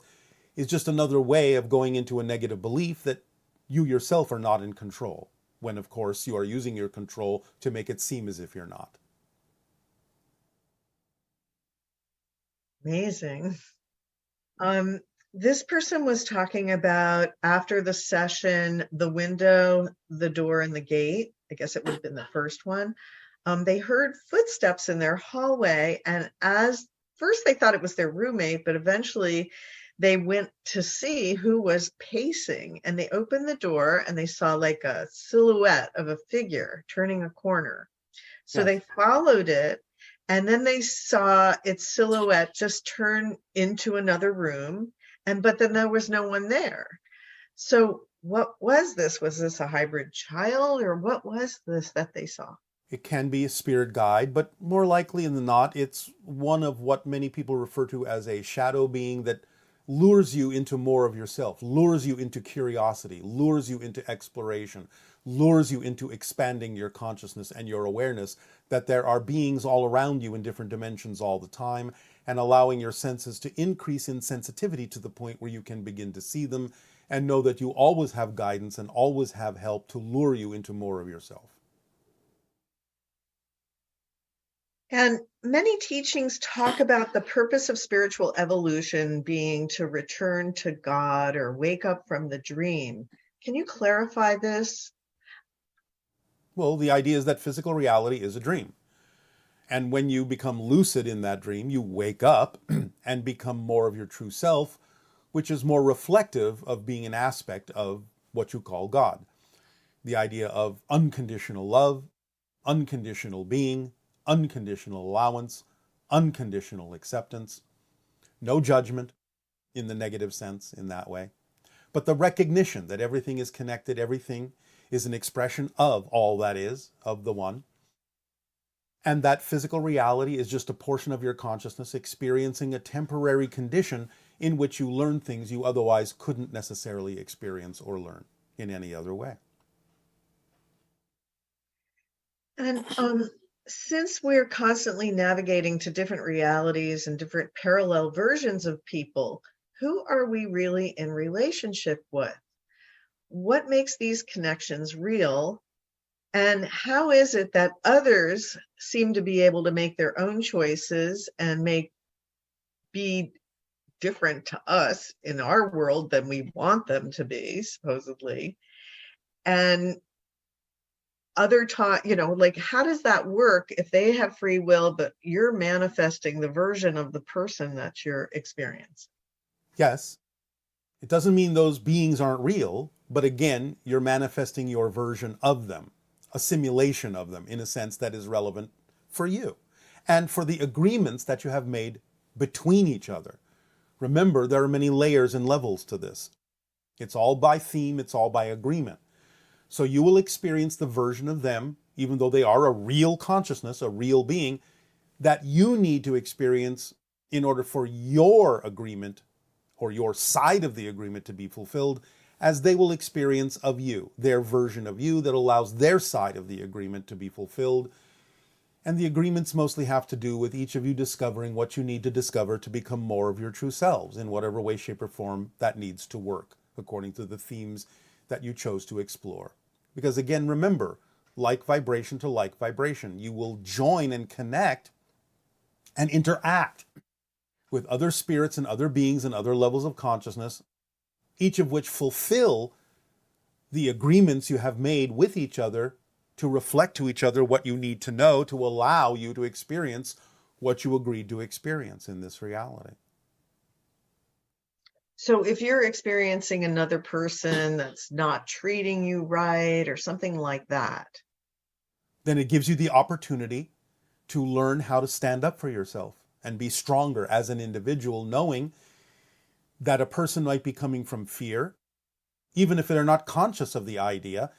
is just another way of going into a negative belief that you yourself are not in control, when of course you are using your control to make it seem as if you're not. Amazing. This person was talking about, after the session, the window, the door, and the gate. I guess it would have been the first one. They heard footsteps in their hallway, and as first they thought it was their roommate, but eventually they went to see who was pacing, and they opened the door and they saw like a silhouette of a figure turning a corner. So they followed it, and then they saw its silhouette just turn into another room, but then there was no one there. So what was this? Was this a hybrid child, or what was this that they saw? It can be a spirit guide, but more likely than not, it's one of what many people refer to as a shadow being that lures you into more of yourself, lures you into curiosity, lures you into exploration, lures you into expanding your consciousness and your awareness that there are beings all around you in different dimensions all the time, and allowing your senses to increase in sensitivity to the point where you can begin to see them and know that you always have guidance and always have help to lure you into more of yourself. And many teachings talk about the purpose of spiritual evolution being to return to God or wake up from the dream. Can you clarify this? Well, the idea is that physical reality is a dream. And when you become lucid in that dream, you wake up and become more of your true self, which is more reflective of being an aspect of what you call God. The idea of unconditional love, unconditional being, unconditional allowance, unconditional acceptance, no judgment in the negative sense in that way, but the recognition that everything is connected, everything is an expression of all that is, of the one, and that physical reality is just a portion of your consciousness experiencing a temporary condition in which you learn things you otherwise couldn't necessarily experience or learn in any other way. And since we're constantly navigating to different realities and different parallel versions of people, who are we really in relationship with? What makes these connections real? And how is it that others seem to be able to make their own choices and be different to us in our world than we want them to be, supposedly? And other time, like, how does that work if they have free will, but you're manifesting the version of the person that you're experiencing? Yes, it doesn't mean those beings aren't real, but again, you're manifesting your version of them, a simulation of them in a sense that is relevant for you and for the agreements that you have made between each other. Remember, there are many layers and levels to this. It's all by theme, it's all by agreement. So you will experience the version of them even though they are a real consciousness, a real being, that you need to experience in order for your agreement or your side of the agreement to be fulfilled, as they will experience of you, their version of you that allows their side of the agreement to be fulfilled. And the agreements mostly have to do with each of you discovering what you need to discover to become more of your true selves in whatever way, shape, or form that needs to work, according to the themes that you chose to explore. Because again, remember, like vibration to like vibration, you will join and connect and interact with other spirits and other beings and other levels of consciousness, each of which fulfill the agreements you have made with each other to reflect to each other what you need to know to allow you to experience what you agreed to experience in this reality. So if you're experiencing another person that's not treating you right or something like that, then it gives you the opportunity to learn how to stand up for yourself and be stronger as an individual, knowing that a person might be coming from fear. Even if they're not conscious of the idea,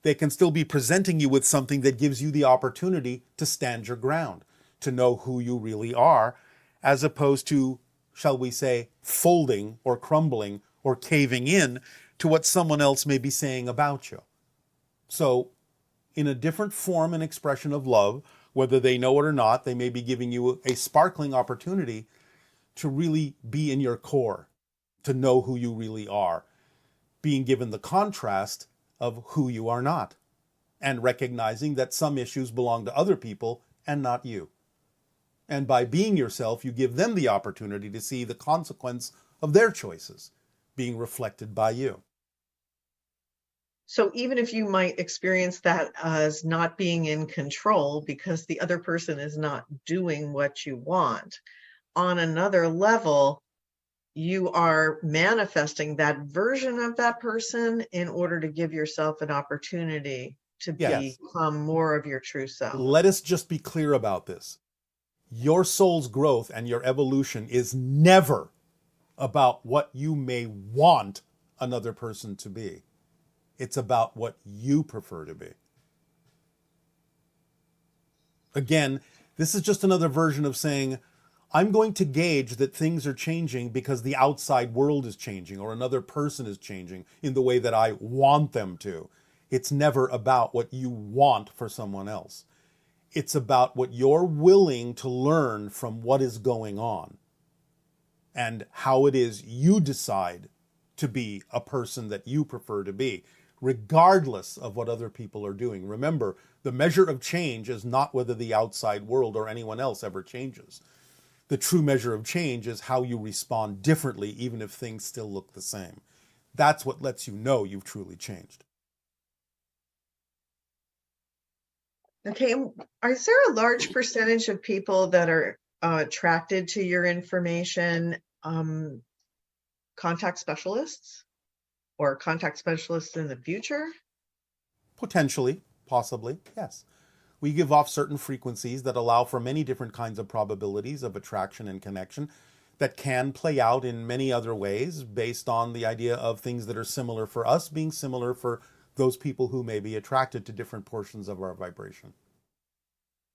they can still be presenting you with something that gives you the opportunity to stand your ground, to know who you really are, as opposed to, shall we say, folding or crumbling or caving in to what someone else may be saying about you. So, in a different form and expression of love, whether they know it or not, they may be giving you a sparkling opportunity to really be in your core, to know who you really are, being given the contrast of who you are not, and recognizing that some issues belong to other people and not you. And by being yourself, you give them the opportunity to see the consequence of their choices being reflected by you. so even if you might experience that as not being in control because the other person is not doing what you want, on another level, you are manifesting that version of that person in order to give yourself an opportunity to Yes. become more of your true self. Let us just be clear about this. Your soul's growth and your evolution is never about what you may want another person to be. It's about what you prefer to be. Again, this is just another version of saying, I'm going to gauge that things are changing because the outside world is changing or another person is changing in the way that I want them to. It's never about what you want for someone else. It's about what you're willing to learn from what is going on and how it is you decide to be a person that you prefer to be, regardless of what other people are doing. Remember, the measure of change is not whether the outside world or anyone else ever changes. The true measure of change is how you respond differently, even if things still look the same. That's what lets you know you've truly changed. Okay, is there a large percentage of people that are attracted to your information, contact specialists or contact specialists in the future? Potentially, possibly, yes. We give off certain frequencies that allow for many different kinds of probabilities of attraction and connection that can play out in many other ways based on the idea of things that are similar for us being similar for those people who may be attracted to different portions of our vibration.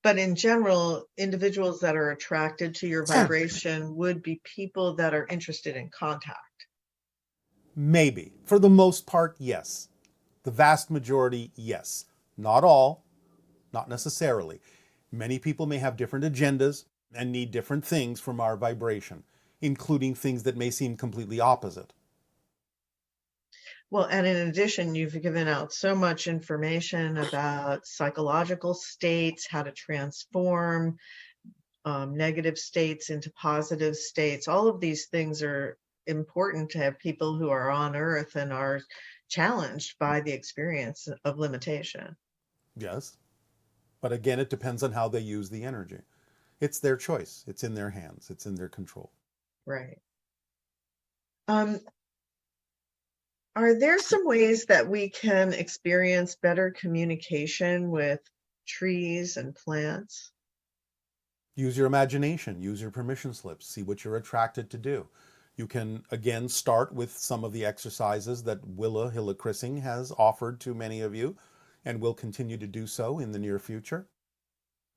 But in general, individuals that are attracted to your vibration would be people that are interested in contact. Maybe. For the most part, yes. The vast majority, yes. Not all, not necessarily. Many people may have different agendas and need different things from our vibration, including things that may seem completely opposite. Well, and in addition, you've given out so much information about psychological states, how to transform negative states into positive states. All of these things are important to have people who are on Earth and are challenged by the experience of limitation. Yes. But again, it depends on how they use the energy. It's their choice. It's in their hands. It's in their control. Right. Are there some ways that we can experience better communication with trees and plants? Use your imagination. Use your permission slips. See what you're attracted to do. You can, again, start with some of the exercises that Willa Hilla Chrissing has offered to many of you and will continue to do so in the near future.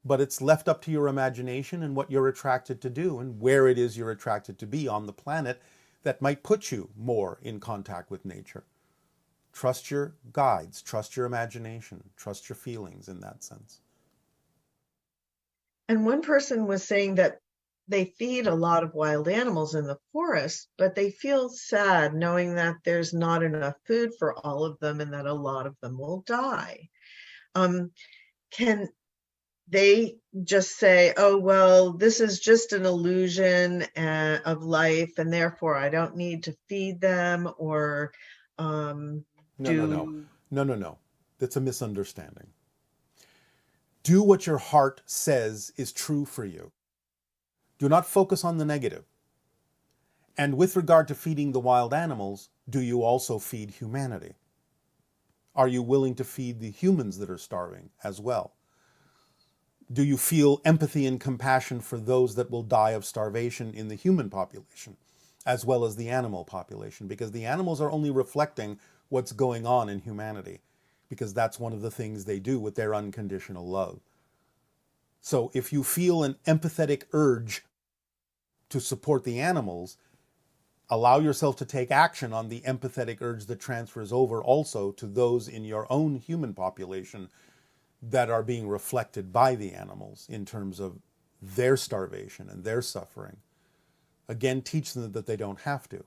But it's left up to your imagination and what you're attracted to do and where it is you're attracted to be on the planet that might put you more in contact with nature. Trust your guides, trust your imagination, trust your feelings in that sense. And one person was saying that they feed a lot of wild animals in the forest, but they feel sad knowing that there's not enough food for all of them and that a lot of them will die. Can they just say, oh, well, this is just an illusion of life, and therefore I don't need to feed them? Or No. That's a misunderstanding. Do what your heart says is true for you. Do not focus on the negative. And with regard to feeding the wild animals, do you also feed humanity? Are you willing to feed the humans that are starving as well? Do you feel empathy and compassion for those that will die of starvation in the human population, as well as the animal population? Because the animals are only reflecting what's going on in humanity, because that's one of the things they do with their unconditional love. So if you feel an empathetic urge to support the animals, allow yourself to take action on the empathetic urge that transfers over also to those in your own human population that are being reflected by the animals in terms of their starvation and their suffering. Again, teach them that they don't have to.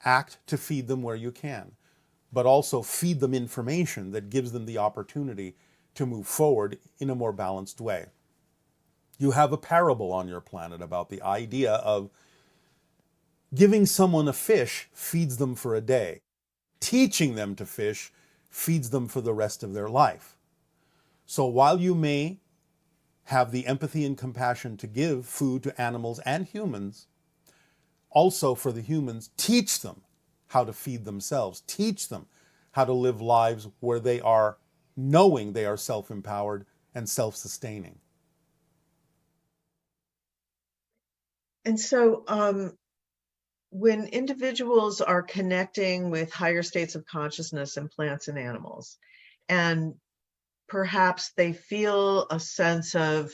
Act to feed them where you can, but also feed them information that gives them the opportunity to move forward in a more balanced way. You have a parable on your planet about the idea of giving someone a fish feeds them for a day. Teaching them to fish feeds them for the rest of their life. So while you may have the empathy and compassion to give food to animals and humans, also for the humans, teach them how to feed themselves. Teach them how to live lives where they are knowing they are self-empowered and self-sustaining. And so when individuals are connecting with higher states of consciousness in plants and animals, and perhaps they feel a sense of,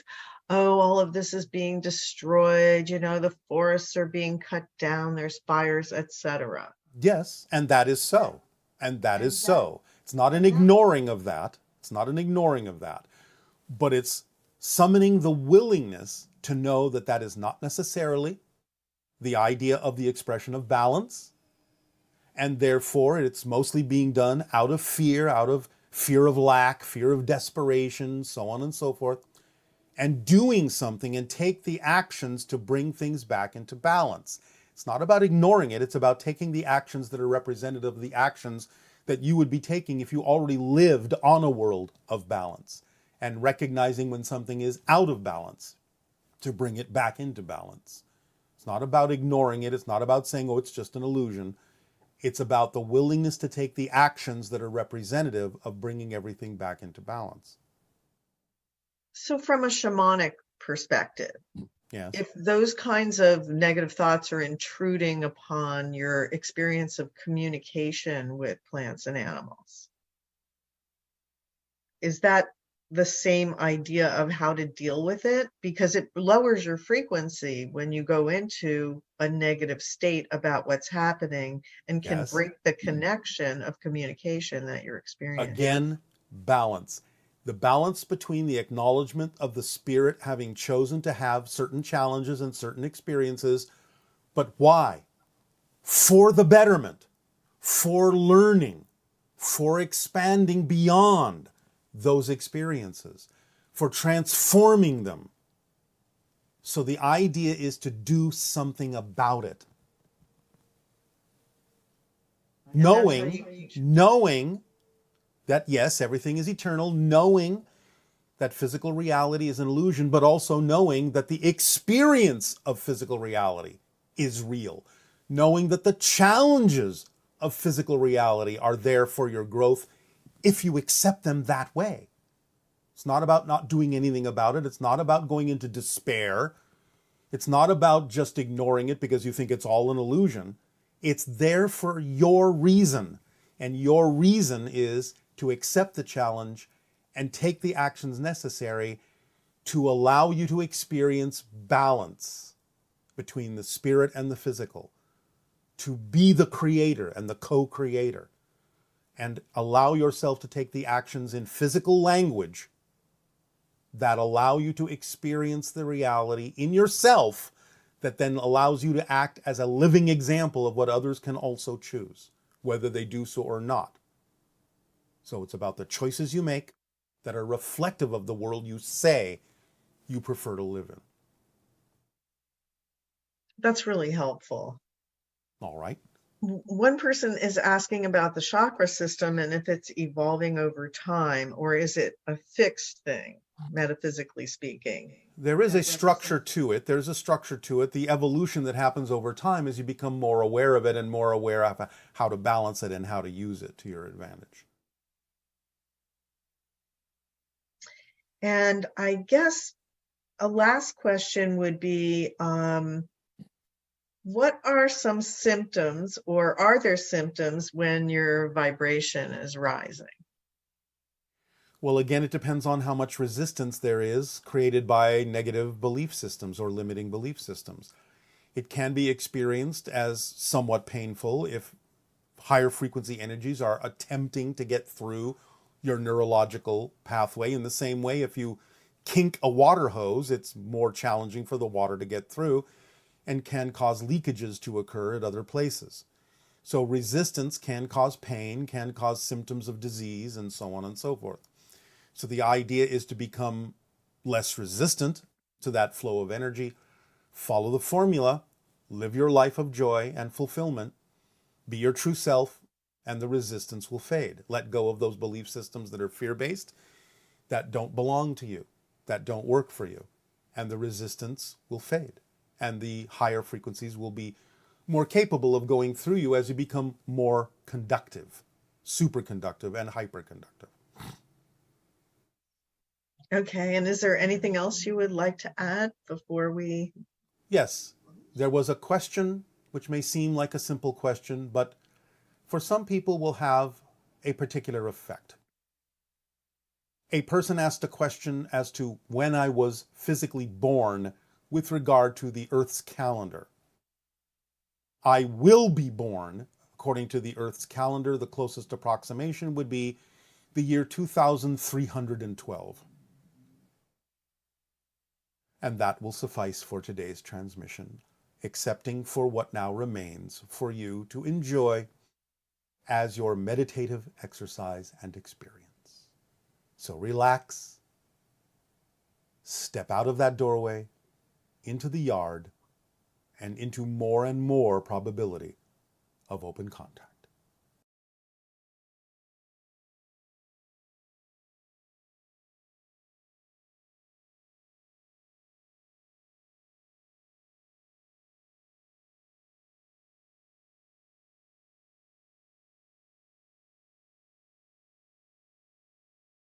oh, all of this is being destroyed, the forests are being cut down, there's fires, etc. Yes, and that is so. And that is so. It's not an ignoring of that. It's not an ignoring of that. But it's summoning the willingness to know that that is not necessarily the idea of the expression of balance. And therefore, it's mostly being done out of fear of lack, fear of desperation, so on and so forth, and doing something and take the actions to bring things back into balance. It's not about ignoring it. It's about taking the actions that are representative of the actions that you would be taking if you already lived on a world of balance, and recognizing when something is out of balance to bring it back into balance. It's not about ignoring it. It's not about saying, oh, it's just an illusion. It's about the willingness to take the actions that are representative of bringing everything back into balance. So from a shamanic perspective, yes, if those kinds of negative thoughts are intruding upon your experience of communication with plants and animals, is that the same idea of how to deal with it? Because it lowers your frequency when you go into a negative state about what's happening and can yes, break the connection of communication that you're experiencing. Again, balance. The balance between the acknowledgement of the spirit having chosen to have certain challenges and certain experiences, but why? For the betterment, for learning, for expanding beyond those experiences, for transforming them. So the idea is to do something about it. Knowing that yes, everything is eternal, knowing that physical reality is an illusion, but also knowing that the experience of physical reality is real. Knowing that the challenges of physical reality are there for your growth if you accept them that way. It's not about not doing anything about it. It's not about going into despair. It's not about just ignoring it because you think it's all an illusion. It's there for your reason. And your reason is to accept the challenge and take the actions necessary to allow you to experience balance between the spirit and the physical, to be the creator and the co-creator, and allow yourself to take the actions in physical language that allow you to experience the reality in yourself, that then allows you to act as a living example of what others can also choose, whether they do so or not. So it's about the choices you make that are reflective of the world you say you prefer to live in. That's really helpful. All right. One person is asking about the chakra system and if it's evolving over time, or is it a fixed thing, metaphysically speaking? There is a structure to it. There's a structure to it. The evolution that happens over time as you become more aware of it and more aware of how to balance it and how to use it to your advantage. And I guess a last question would be, what are some symptoms, or are there symptoms when your vibration is rising? Well, again, it depends on how much resistance there is created by negative belief systems or limiting belief systems. It can be experienced as somewhat painful if higher frequency energies are attempting to get through your neurological pathway. In the same way, if you kink a water hose, it's more challenging for the water to get through and can cause leakages to occur at other places. So resistance can cause pain, can cause symptoms of disease, and so on and so forth. So the idea is to become less resistant to that flow of energy, follow the formula, live your life of joy and fulfillment, be your true self, and the resistance will fade. Let go of those belief systems that are fear-based, that don't belong to you, that don't work for you, and the resistance will fade. And the higher frequencies will be more capable of going through you as you become more conductive, superconductive, and hyperconductive. Okay, and is there anything else you would like to add before we... Yes, there was a question which may seem like a simple question, but for some people will have a particular effect. A person asked a question as to when I was physically born with regard to the Earth's calendar. I will be born, according to the Earth's calendar, the closest approximation would be the year 2312. And that will suffice for today's transmission, excepting for what now remains for you to enjoy as your meditative exercise and experience. So relax, step out of that doorway, into the yard, and into more and more probability of open contact.